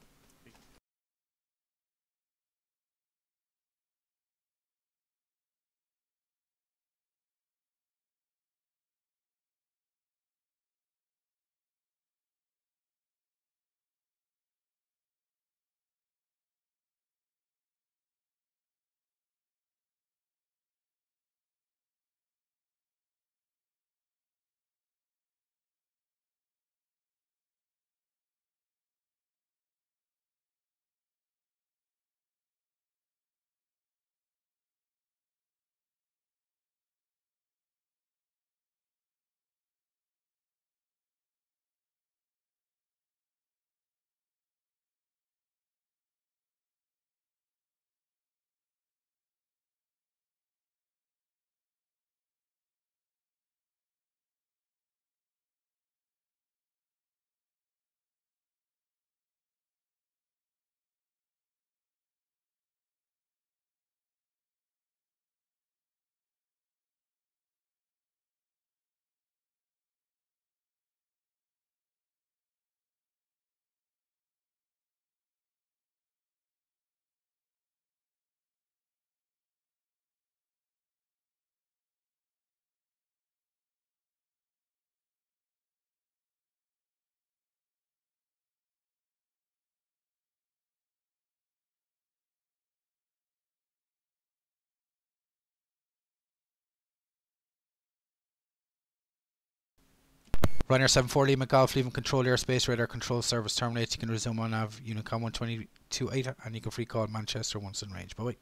Ryanair 74 Lima Golf leaving control airspace, radar control service terminates. You can resume on nav Unicom 122.8 and you can free call Manchester once in range. Bye bye.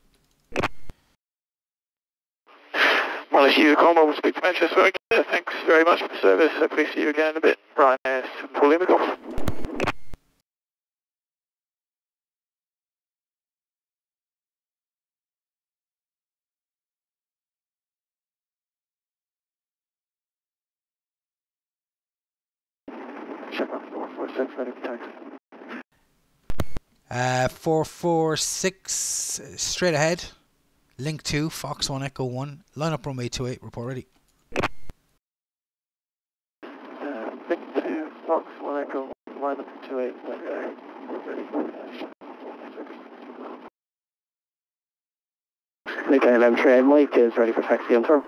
Well, if you Unicom, I will speak to Manchester. Thanks very much for the service. Hopefully see you again in a bit. Ryanair 74 Lima Golf. Shannon 446, ready for taxi. 446, straight ahead. Link 2, Fox 1 Echo 1. Line up runway 28, report ready. Link 2, Fox 1 Echo, line up 28, ready for Link LM38 Mike is ready for taxi on turn.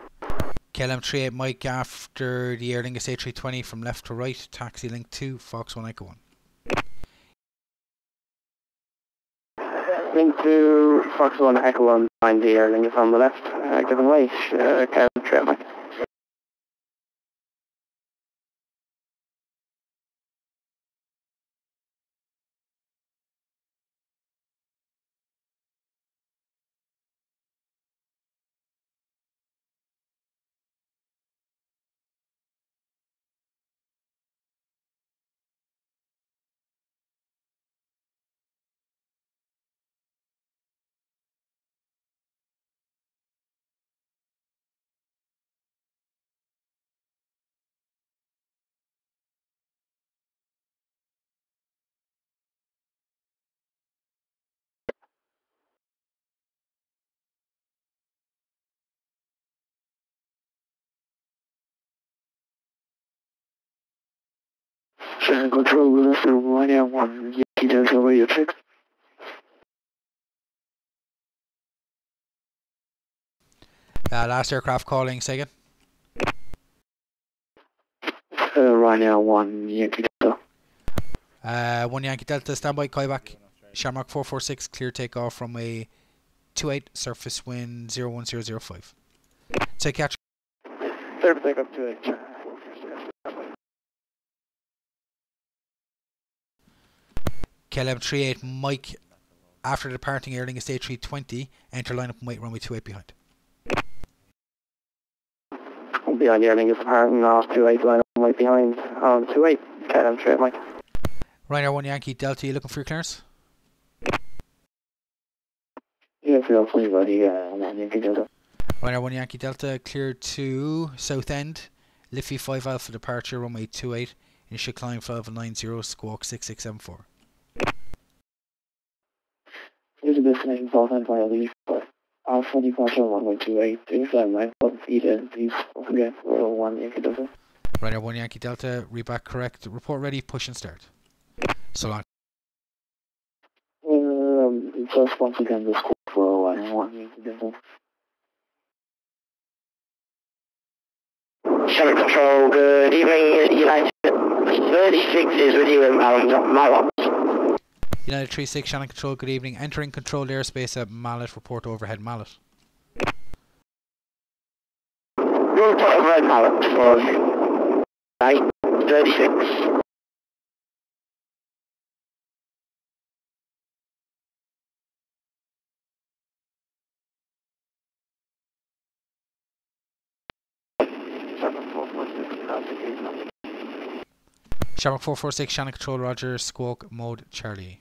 KLM38 Mike after the Aer Lingus A320 from left to right. Taxi Link 2, Fox 1 Echo 1. Link 2, Fox 1 Echo 1, behind the Aer Lingus on the left. Given way, KLM38 Mike. Shannon control with us and 1 Air 1, Yankee Delta radio check. Last aircraft calling, say again. Ryanair 1, Yankee Delta. 1 Yankee Delta, standby, Kaiback. Shamrock 446, clear takeoff from a 28, surface wind 01005. Take catch. Clear for takeoff 28. KLM38 Mike after departing Aer Lingus A320, enter line up and wait runway 28 behind. Behind Aer Lingus departing off 28, line up right behind on 28, KLM38 Mike. Ryanair 1 Yankee Delta, you looking for your clearance? Yeah, feel free, buddy, 1 Yankee Delta. Ryanair 1 Yankee Delta, clear to south end, Liffey 5 Alpha departure, runway 28, initial climb 590, squawk 6674. Here's a destination south end via leave for Alpha departure 128, 27, right, 7 feet in, please, don't forget, 1 Yankee Delta. Ryanair 1 Yankee Delta, read back correct, report ready, push and start. So long. Just once again, this call for 1 Yankee Delta. Shannon Control, good evening, United 36 is with you in Mallet. United 36, Shannon Control, good evening. Entering controlled airspace at Mallet, report overhead Mallet. Report overhead Mallet for 36. Shamrock 446, Shannon Control, Roger, squawk mode Charlie.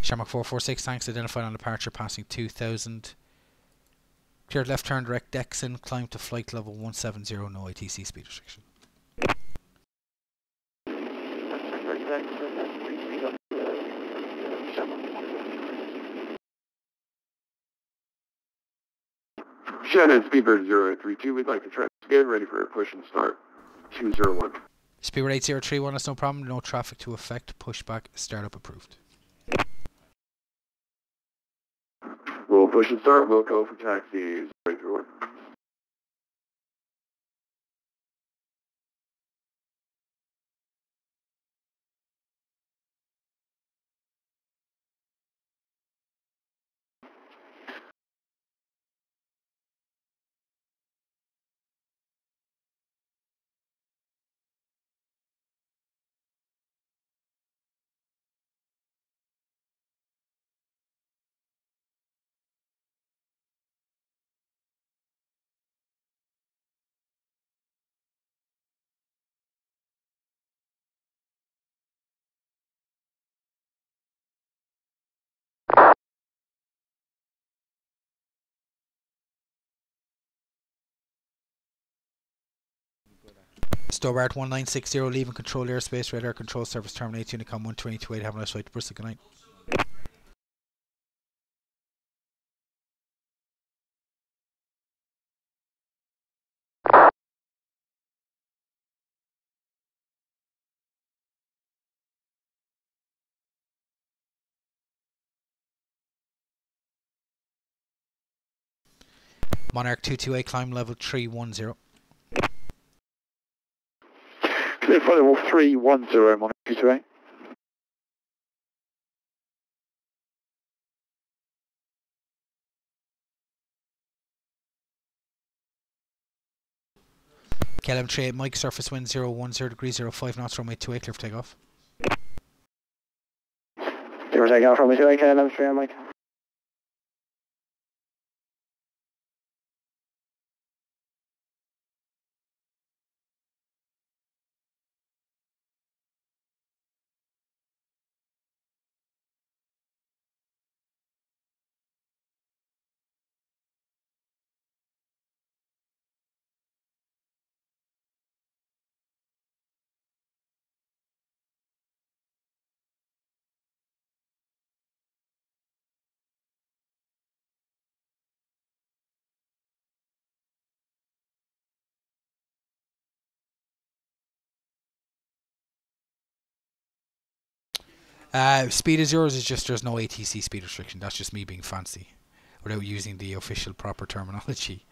Shamrock 446, thanks, identified on departure, passing 2000. Cleared left turn direct Dexon, climb to flight level 170, no ATC speed restriction. Shannon, Speedbird 032, we'd like to try again, ready for a push and start. 201. Speedbird 8031, that's no problem, no traffic to affect, pushback, startup approved. We'll push and start, we'll go for taxi 031. Stobart 1960, leaving control airspace, radar control service terminate, Unicom 12028, have a nice flight to Bristol, good night. Monarch 228, climb level 310. Clear flight level 310, Monarch 228. KLM 38, Mike, surface wind 010 degrees, 05 knots, runway 28, clear for takeoff. Clear for takeoff, runway 28, KLM 38, Mike. Speed is yours, is just there's no ATC speed restriction. That's just me being fancy without using the official proper terminology.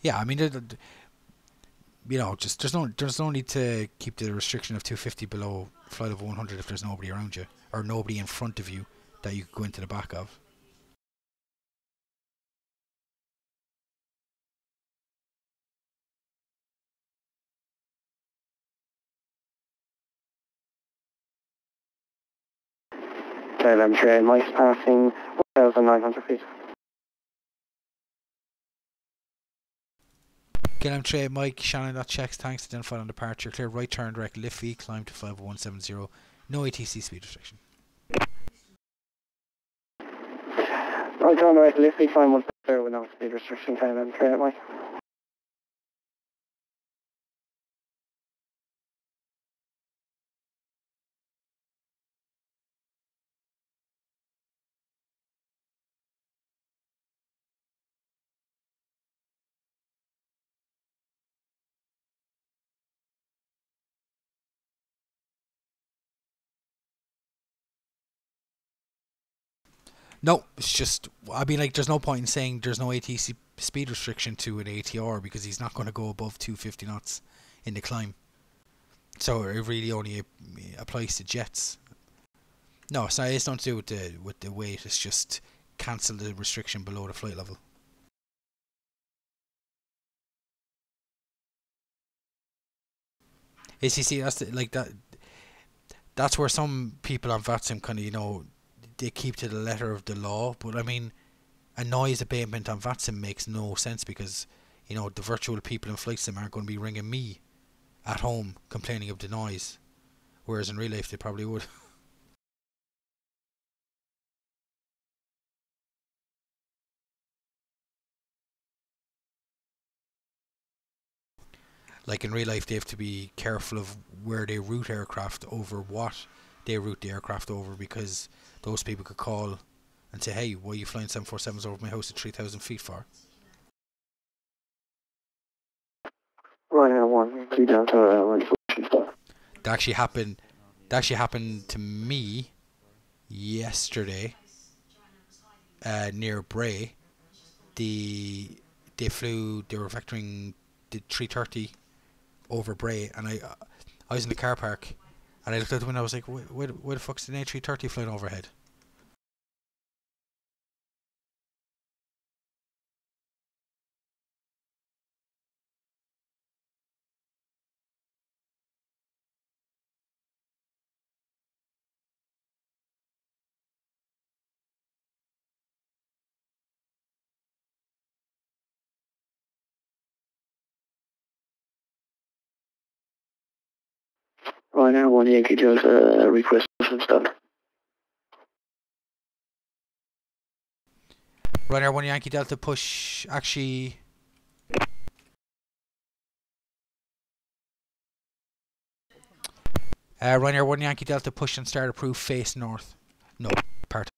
Yeah, I mean, you know, just there's no need to keep the restriction of 250 below flight level 100 if there's nobody around you or nobody in front of you that you could go into the back of. KLM 38, Mike's passing 1,900 feet. KLM 38, Mike, Shannon, that checks, thanks, identified on departure, clear right turn direct, lift V, climb to 5170, no ATC speed restriction. Right turn direct, lift V, climb 170 with no speed restriction, KLM 38, Mike. No, it's just, I mean, like, there's no point in saying there's no ATC speed restriction to an ATR because he's not going to go above 250 knots in the climb. So it really only applies to jets. No, sorry, it's not to do with the weight. It's just cancel the restriction below the flight level. ACC, that's like that. That's where some people on VATSIM kind of, you know, they keep to the letter of the law. But I mean, a noise abatement on VATSIM makes no sense because, you know, the virtual people in flight sim aren't going to be ringing me at home complaining of the noise, whereas in real life they probably would. Like in real life they have to be careful of where they route aircraft over what they route the aircraft over, because those people could call and say, hey, why are you flying 747s over my house at 3,000 feet for? Ryanair 1, 2 Delta, ready for push and start. That actually happened to me yesterday near Bray. They were vectoring the 330 over Bray, and I was in the car park and I looked out the window. I was like, where the fuck's the A330 flying overhead? Ryanair 1 Yankee Delta, request push and start. Ryanair 1 Yankee Delta push, actually Ryanair 1 Yankee Delta, push and start approved, face north. No, part.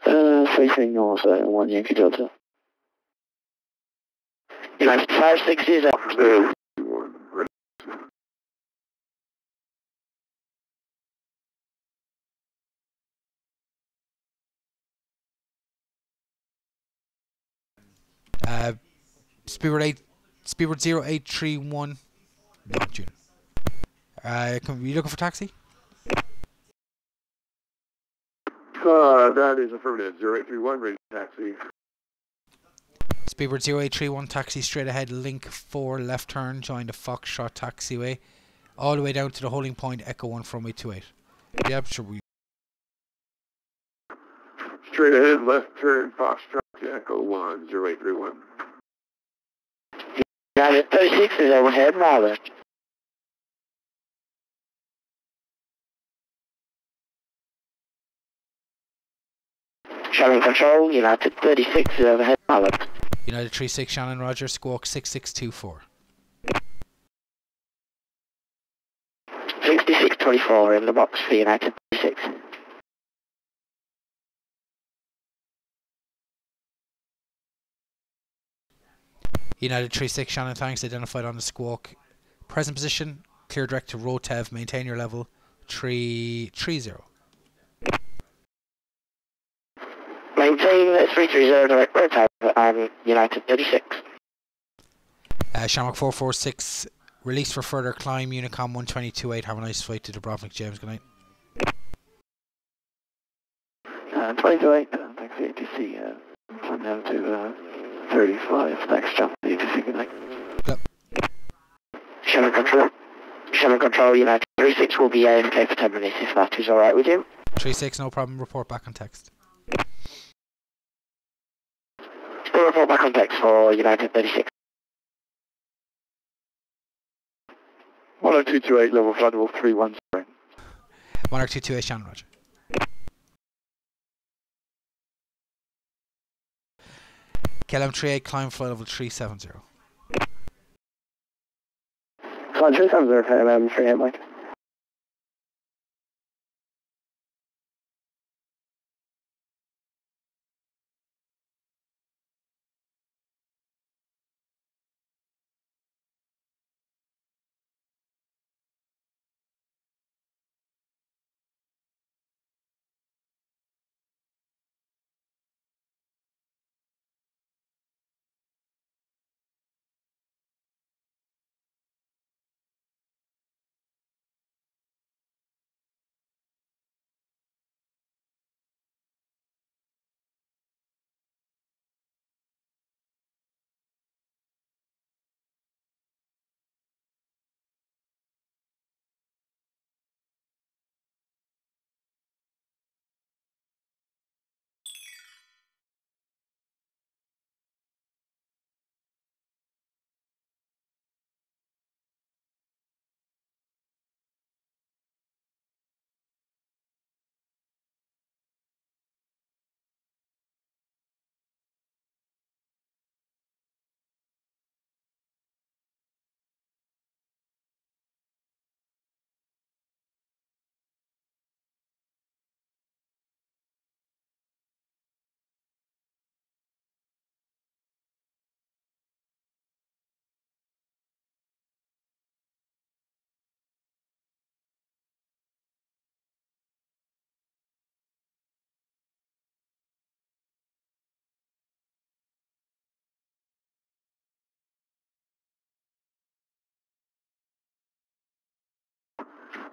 Facing north, 1 Yankee Delta. United 560 Speedbird 0831. No, June. You looking for taxi? That is affirmative. 0831, ready taxi. Speedbird 0831, taxi straight ahead, link 4, left turn, join the Foxtrot taxiway, all the way down to the holding point, Echo 1 from 28. Yeah, sure. Straight ahead, left turn, Foxtrot to Echo 1, 0831. United 36 is overhead, Marlin. Shannon Control, United 36 is overhead, Marlin. United 36, Shannon, Roger, squawk 6624. 6624 in the box for United 36. United 36, Shannon, thanks, identified on the squawk. Present position, clear direct to Rotev, maintain your level, 330. Maintain 330 direct Rotev and United 36. Shamrock 446, release for further climb, Unicom 122.8, have a nice flight to Dubrovnik, James, good night. 22.8, thanks for the ATC, climb down to 35, thanks John, the ATC, good night. Yep. Shannon Control, United 36 will be AFK for 10 minutes if that is alright with you. 36, no problem, report back on text. We'll report back on text for United 36. 10228, level flight level 310. 10228, Shannon, Roger. KLM 38, climb flight level 370. Climb 370, KLM 38, Mike.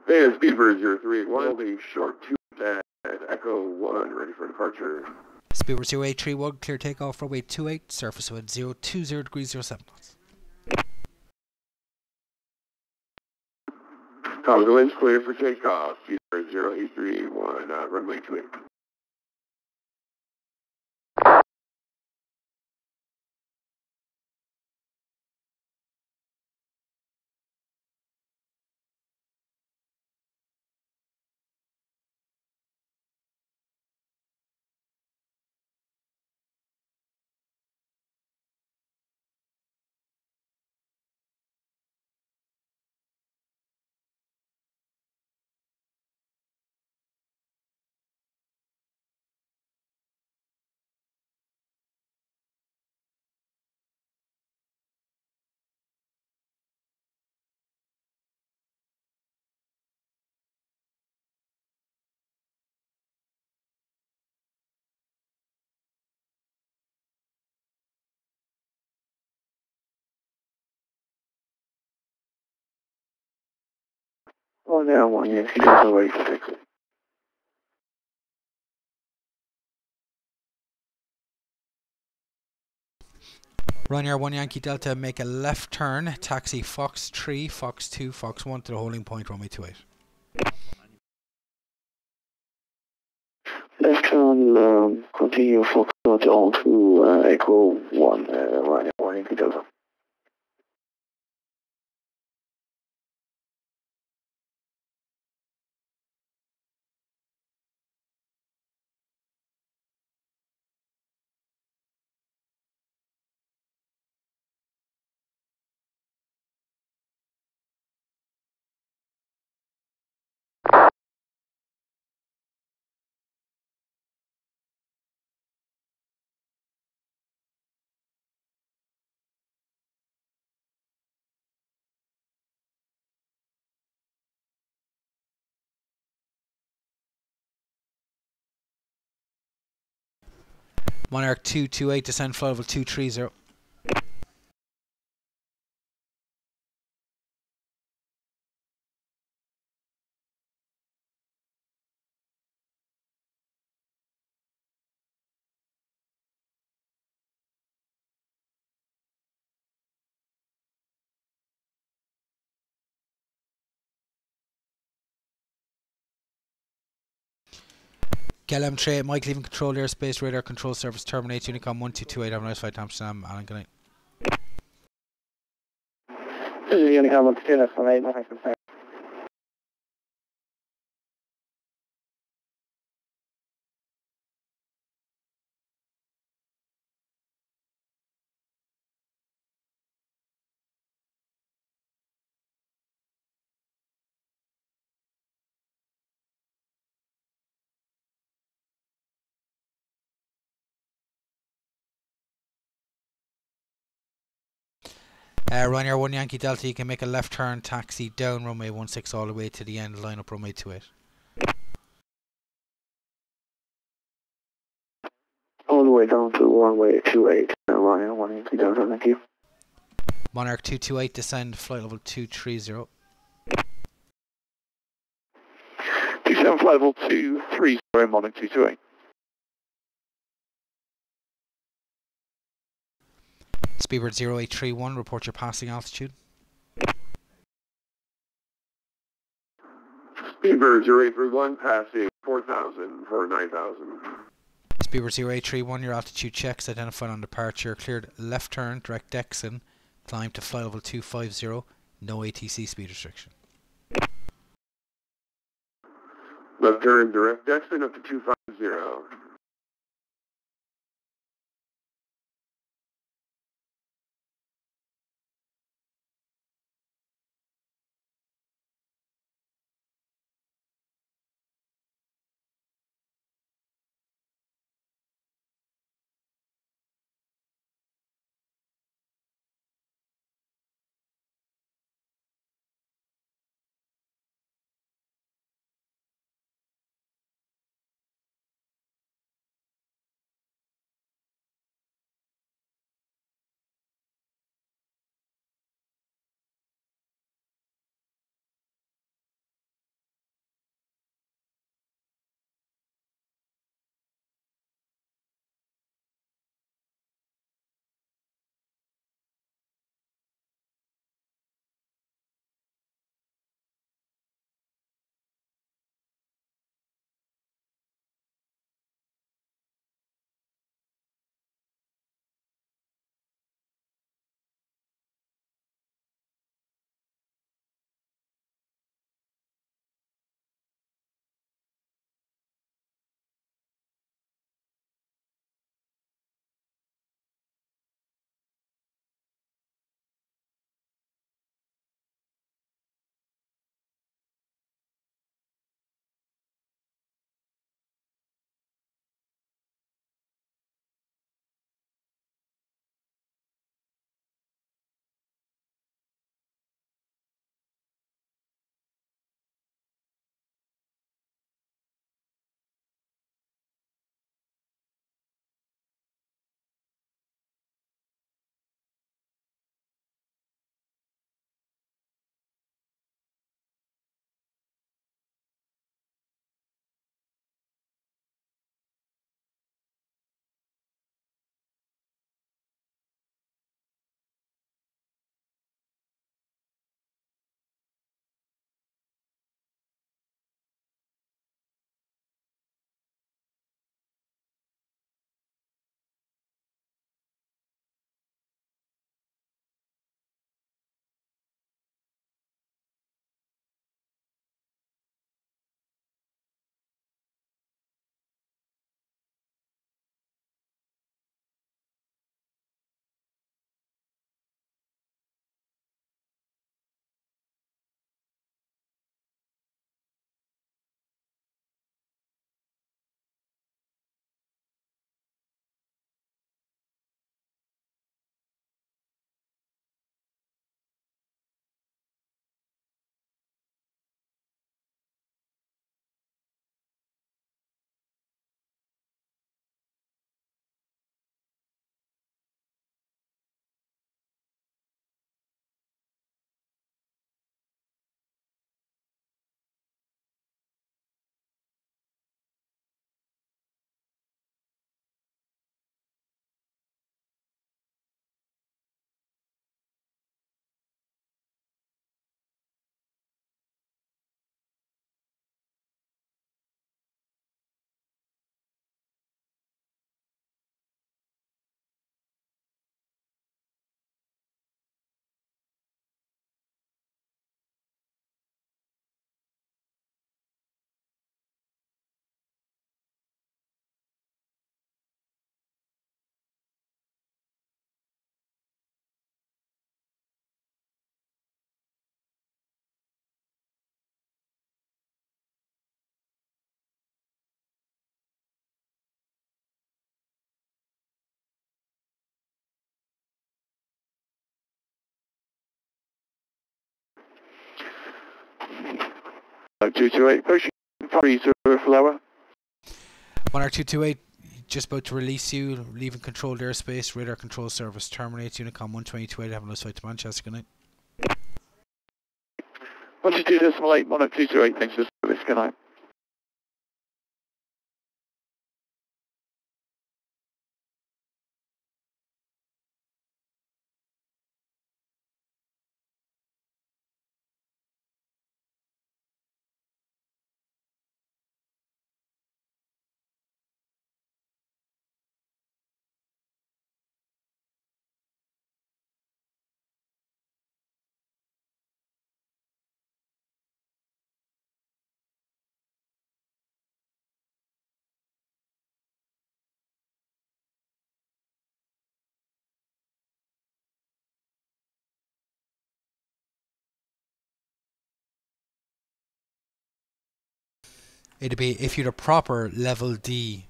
Van Speedbird 0381, will be short 2 at Echo 1, ready for departure. Speedbird 0831, clear takeoff, runway 28, surface wind 020 degrees 07 knots. Copy, the wind's clear for takeoff. Speedbird 0831, runway 28. Oh, there, 1 Yankee Delta, wait for 6. Ryanair 1 Yankee Delta, make a left turn, taxi Fox 3, Fox 2, Fox 1 to the holding point, runway 28. Left turn, continue Foxtrot on to Echo 1, Ryanair 1 Yankee Delta. Monarch 228, descend flight level 230. KLM 38, Mike leaving control airspace, radar control service terminates, Unicom 1228, have a nice flight to Amsterdam, Alan, good night. This is Unicom 128, from 8, nothing to say. Ryanair 1 Yankee Delta, you can make a left turn, taxi down runway 16 all the way to the end, line up runway 28. All the way down to runway 28, Ryanair 1 Yankee Delta, thank you. Monarch 228, descend flight level 230. 27 flight level 230, Monarch 228. Speedbird 0831, report your passing altitude. Speedbird 0831, passing 4,000 for 9,000. Speedbird 0831, your altitude checks identified on departure, cleared left turn, direct Dexon, climb to flight level 250, no ATC speed restriction. Left turn, direct Dexon up to 250. 228, approaching 30 flower. 1R228, just about to release you, leaving controlled airspace, radar control service terminates, Unicom 12028, have a nice flight to Manchester, good night. 122.8, Monarch 228, thanks for the service, good night. It'd be, if you'd a proper level D,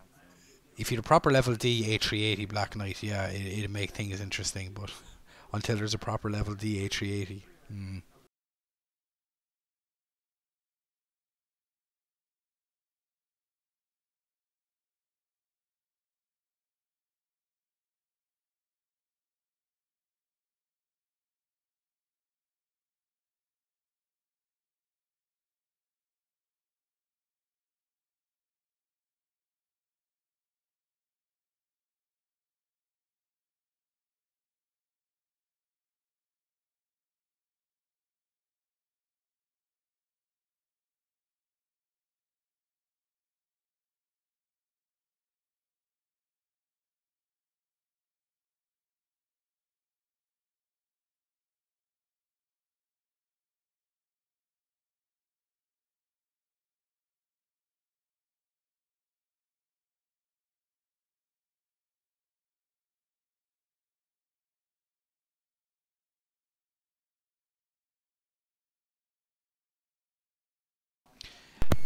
A380 Black Knight, yeah, it'd make things interesting, but until there's a proper level D A380.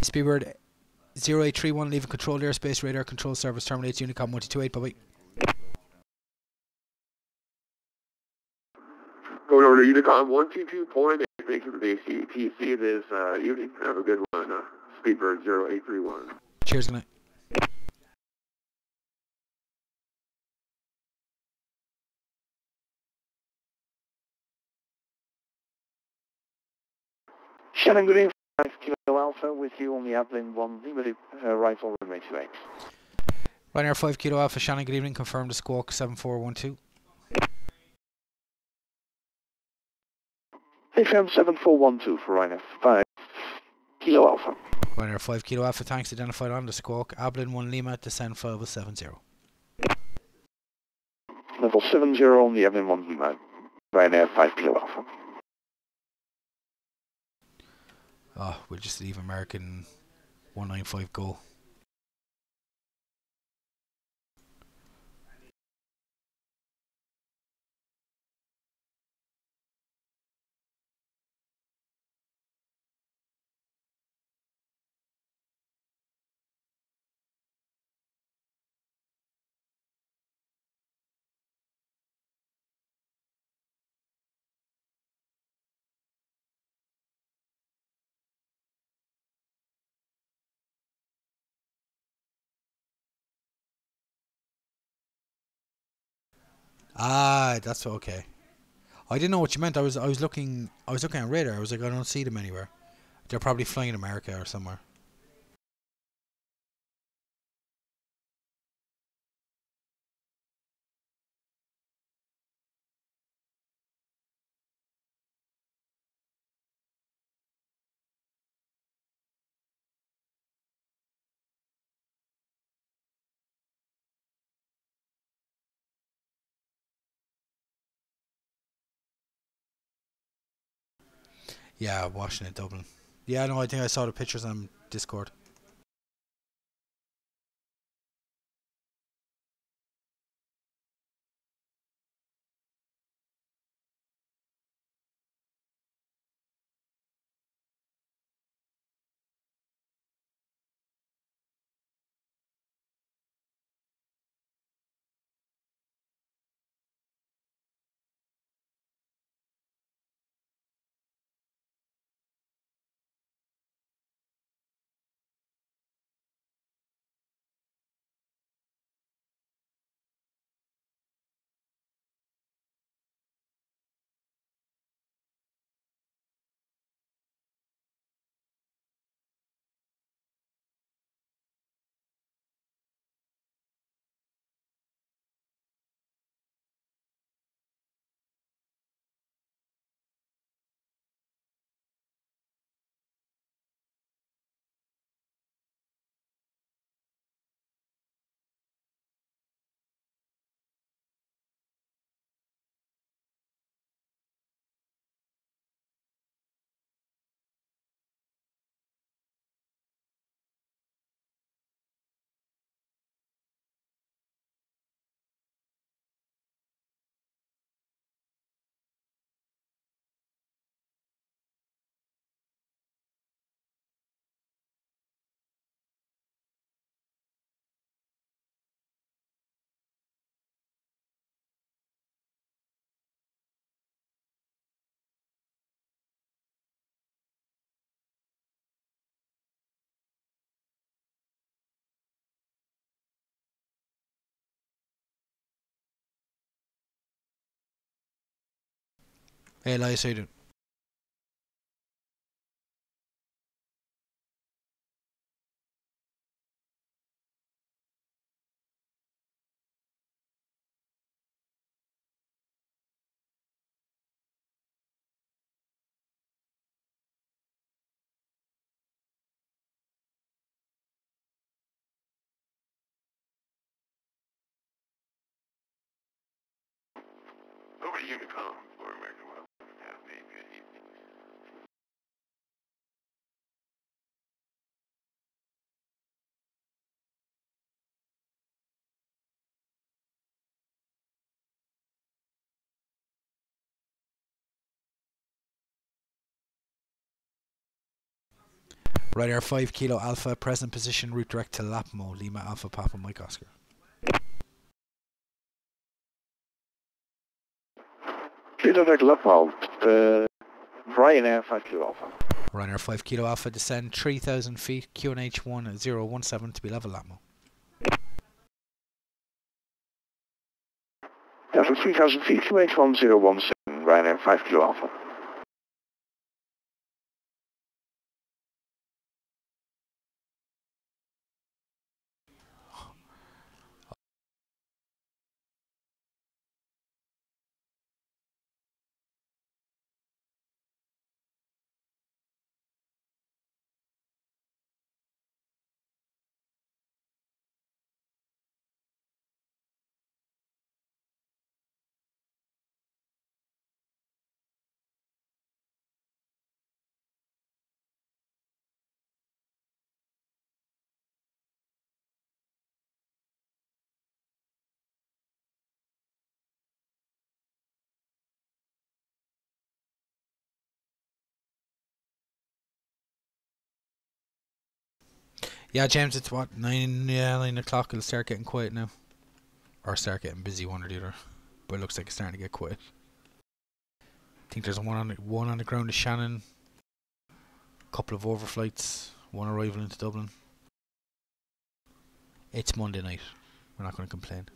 Speedbird 0831, leaving controlled airspace, radar control service terminates, Unicom 128, bye bye. Going over to Unicom 122.8, thank you for the ATC, it is evening, have a good one, Speedbird 0831. Cheers, good night. Shannon, good evening. 5 Kilo Alpha with you on the Ablin 1 Lima rifle runway 28. Ryanair 5 Kilo Alpha, Shannon, good evening, confirm the squawk 7412. FM 7412 for Ryanair 5 Kilo Alpha. Ryanair 5 Kilo Alpha, thanks, identified on the squawk, Ablin 1 Lima, descend 5070. Level 70 on the Ablin 1 Lima, Ryanair 5 Kilo Alpha. Oh, we'll just leave American 195 go. Ah, that's okay. I didn't know what you meant. I was looking at radar. I was like, I don't see them anywhere. They're probably flying in America or somewhere. Yeah, Washington, Dublin. Yeah, no, I think I saw the pictures on Discord. Hey Elias, how you doing? Over to Unicom for American Well. Have a good evening. Right Air 5 Kilo Alpha, present position, route direct to Lapmo, Lima Alpha Papa Mike Oscar. Kilo Direct Lupol, Ryanair 5 Kilo Alpha. Ryanair 5 Kilo Alpha, descend 3,000 feet, QNH 1017 to be level Lapmo. Delta 3000 feet, QH 1017, Ryanair 5 Kilo Alpha. Yeah, James, it's what, 9 o'clock, it'll start getting quiet now. Or start getting busy, one or the other. But it looks like it's starting to get quiet. I think there's one on the ground to Shannon. A couple of overflights, one arrival into Dublin. It's Monday night. We're not going to complain.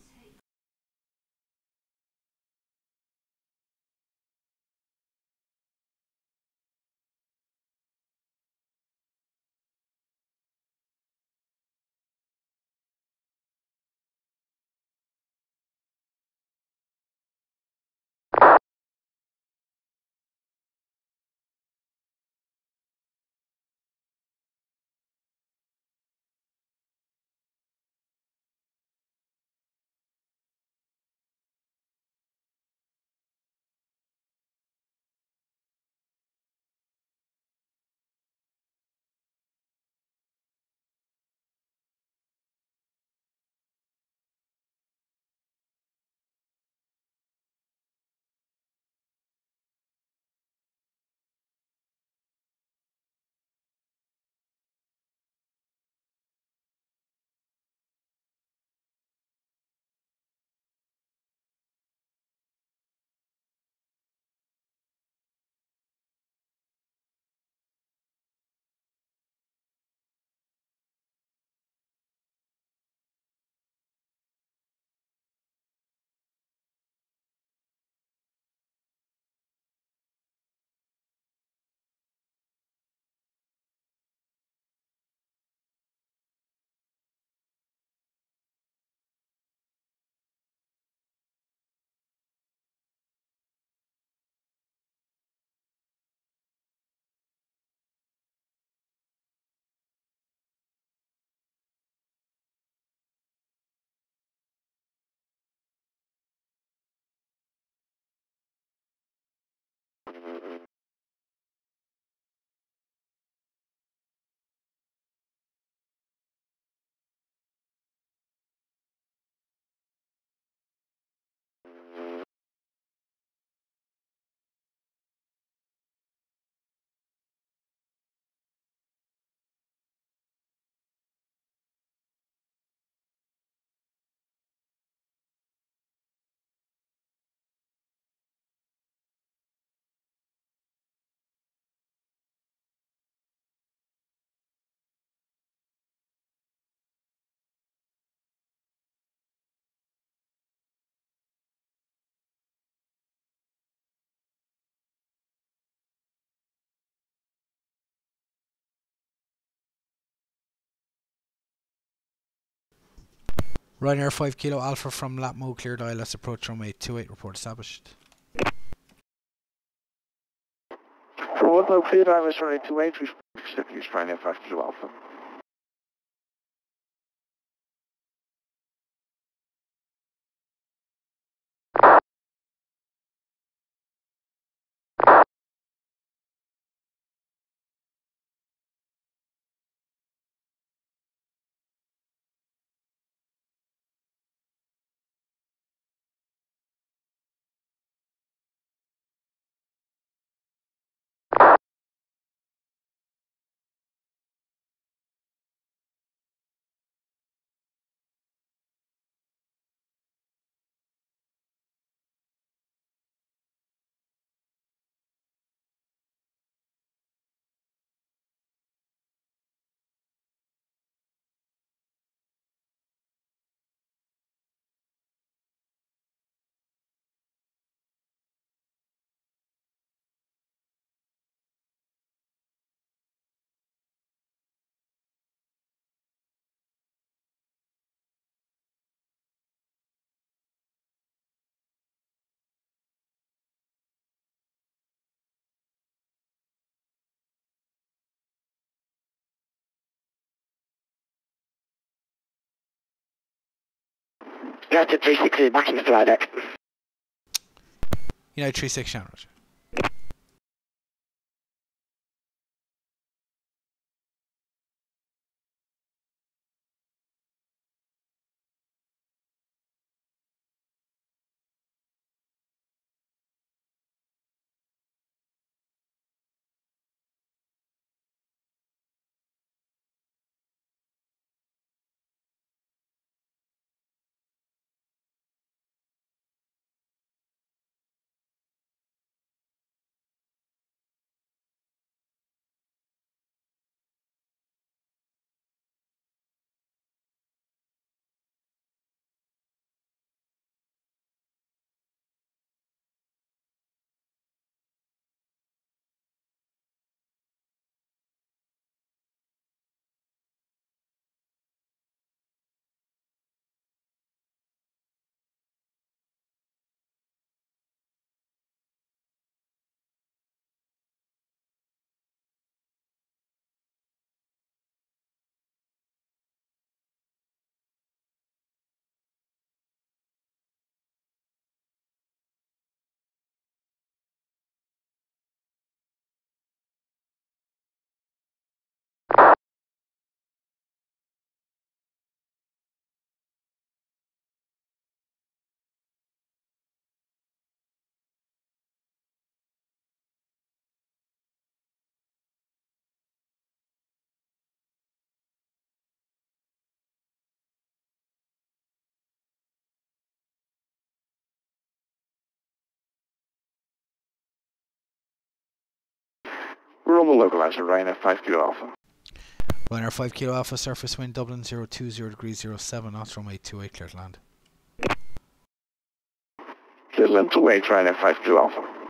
Ryanair 5 Kilo Alpha from Latmo, cleared ILS approach runway 28, report established. From what I've cleared, I was running 28, accepting Ryanair 5 Kilo Alpha. United 360, back in the flight deck. United 36 Shannon, roger. Rumble localizer, Ryanair 5 Kilo Alpha. Ryanair 5 Kilo Alpha, surface wind Dublin 020 degrees 07 knots, runway 28, clear to land. Clear to land to wait, Ryanair 5 Kilo Alpha.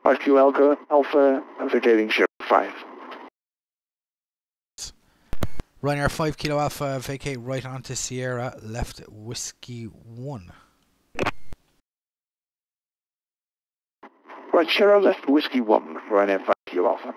5Q Alpha, vacating ship 5. Ryanair 5 Kilo Alpha, vacate right onto Sierra, left Whiskey 1. Right, Sierra left Whiskey 1, Ryanair 5Q Alpha.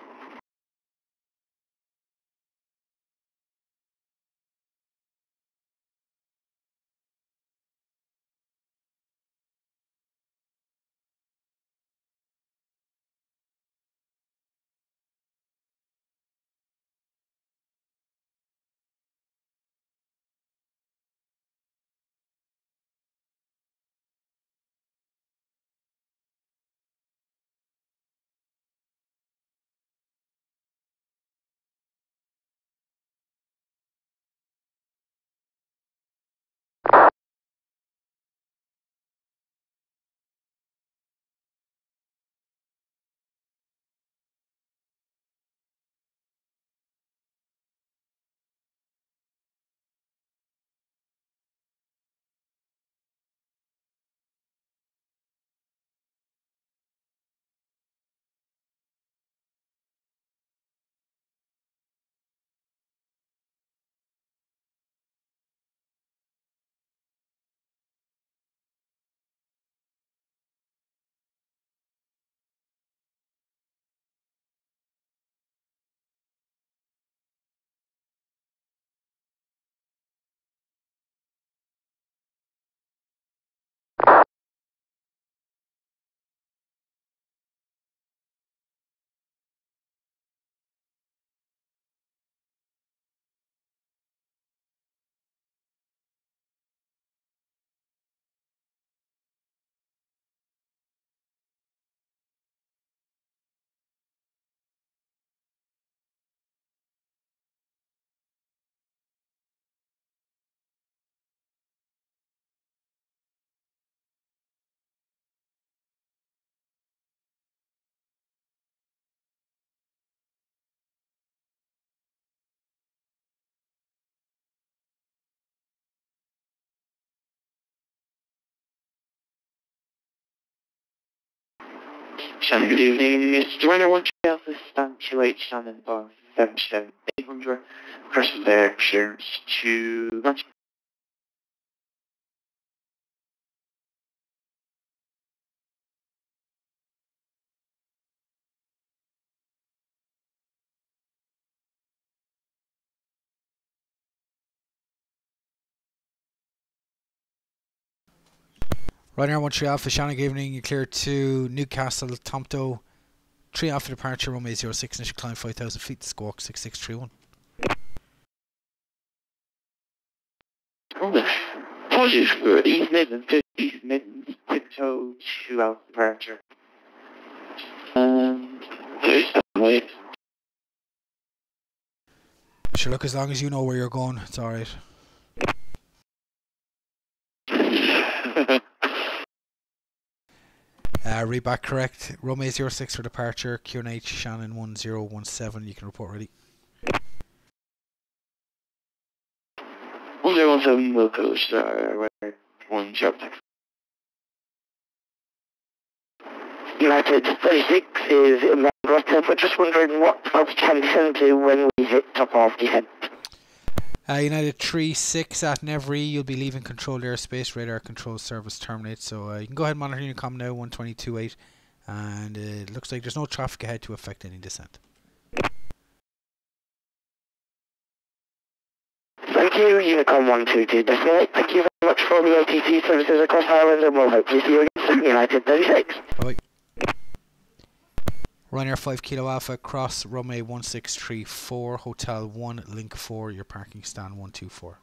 Shannon, good evening. It's Ryanair 1 Alpha, stand 28, Shannon, bar 77800. First there, clearance to launch. Ryanair 1 Alpha, Shannon, good evening. You cleared to Newcastle, Tompto. 3 Alpha departure, runway 06, initial climb 5,000 feet, squawk 6631. Apologies for East Midlands, East Midlands, tiptoe 2 Alpha departure. Wait. Sure, look, as long as you know where you're going, it's alright. Read back correct. Runway 06 for departure. QNH Shannon 1017. You can report ready. 1017 will coast, one job. United 36 is in Rotterdam. We're just wondering what altitude can be sent to when we hit top of the head. United 36 at Nevry, you'll be leaving controlled airspace, radar control service terminate, so you can go ahead and monitor your comm now, 122.8, and it looks like there's no traffic ahead to affect any descent. Thank you, Unicom 122 Decimal. Thank you very much for the OTC services across Ireland, and we'll hopefully see you again soon, United 36. Bye. Ryanair 5 Kilo Alpha, cross runway 1634, Hotel 1, Link 4, your parking stand 124.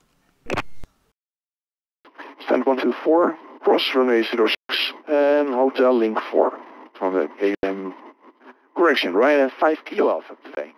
Stand 124, cross runway 06, Hotel Link 4. From the correction, Ryanair 5 Kilo Alpha today.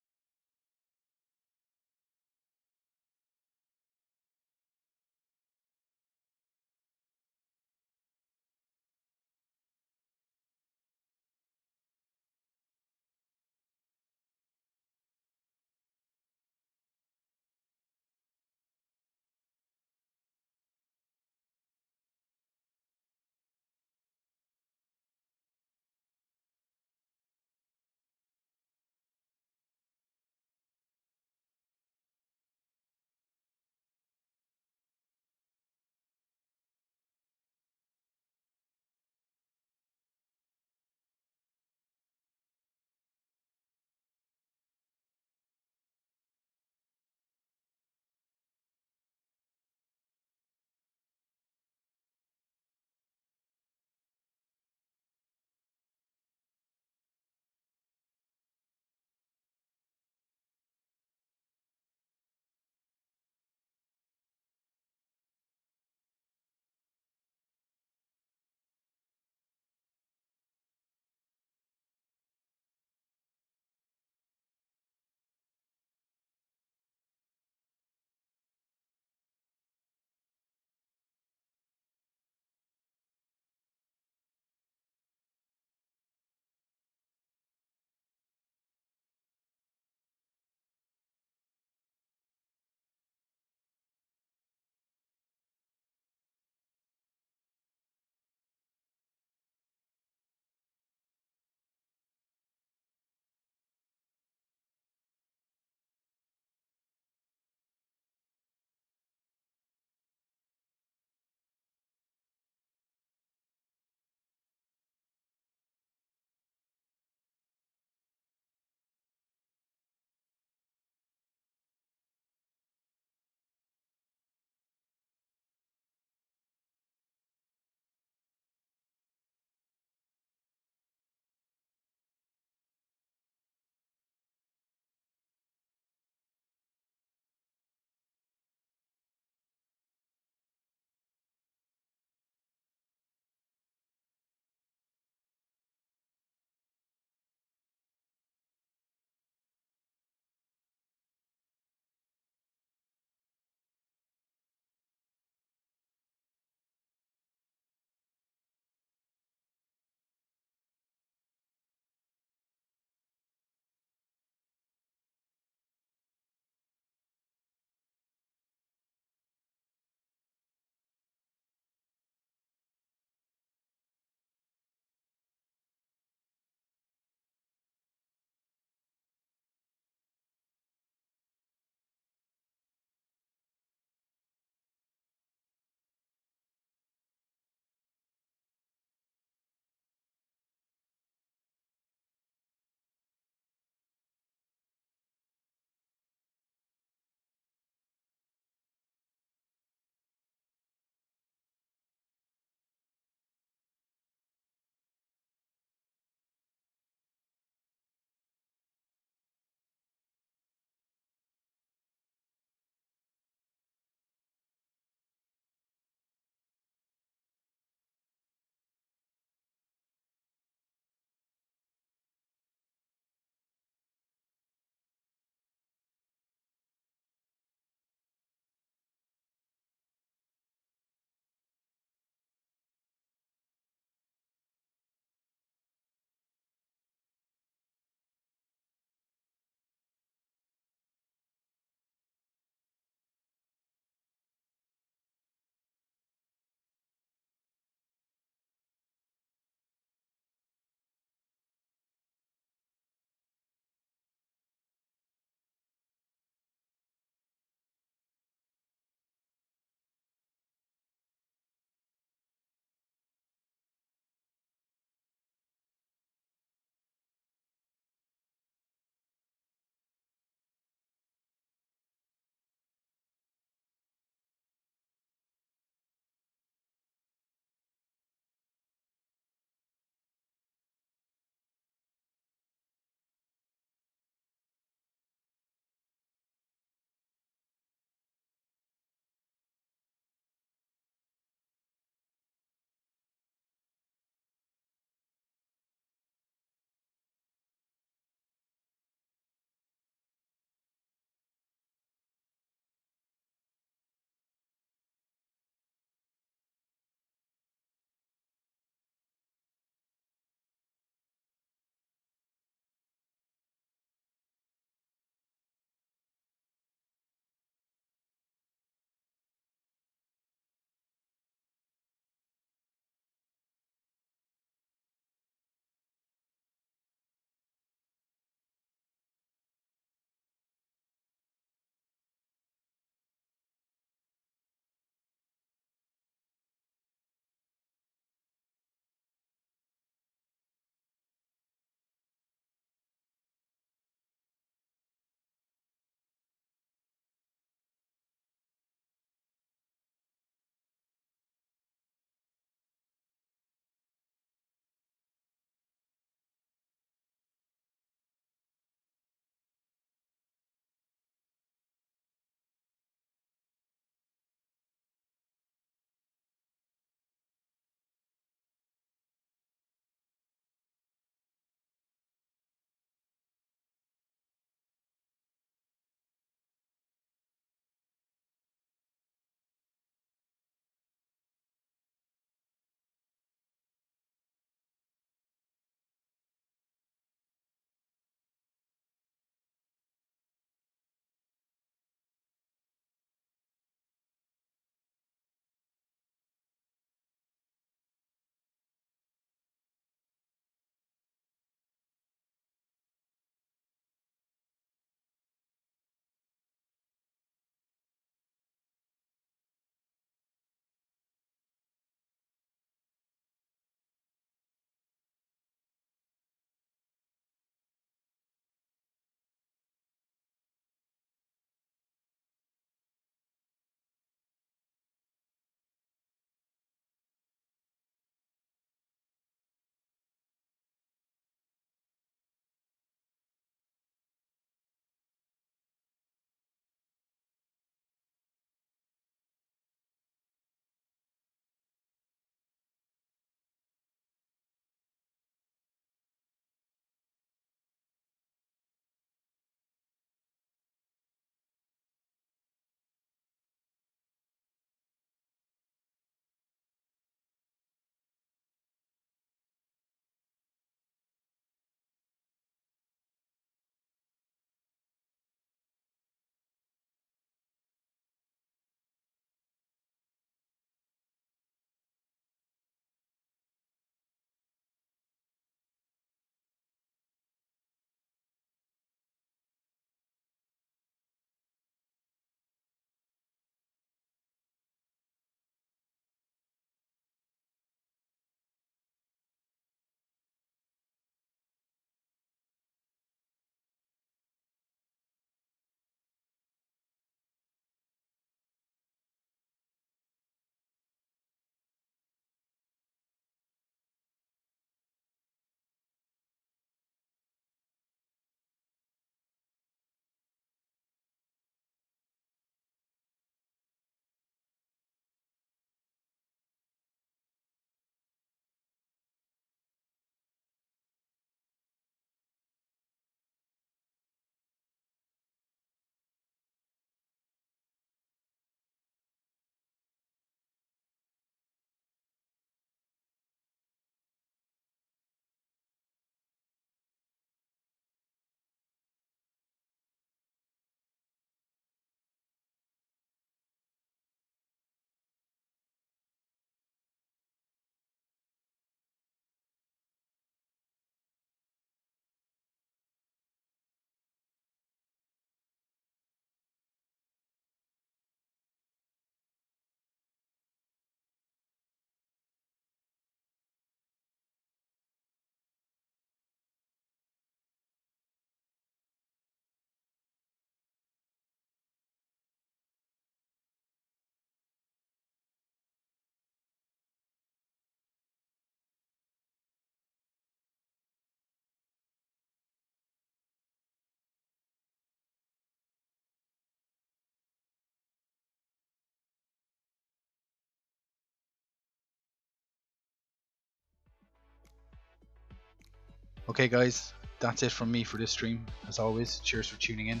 Okay guys, that's it from me for this stream. As always, cheers for tuning in.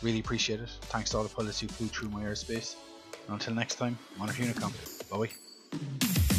Really appreciate it. Thanks to all the pilots who flew through my airspace. And until next time, Monitor Unicom. Bye bye.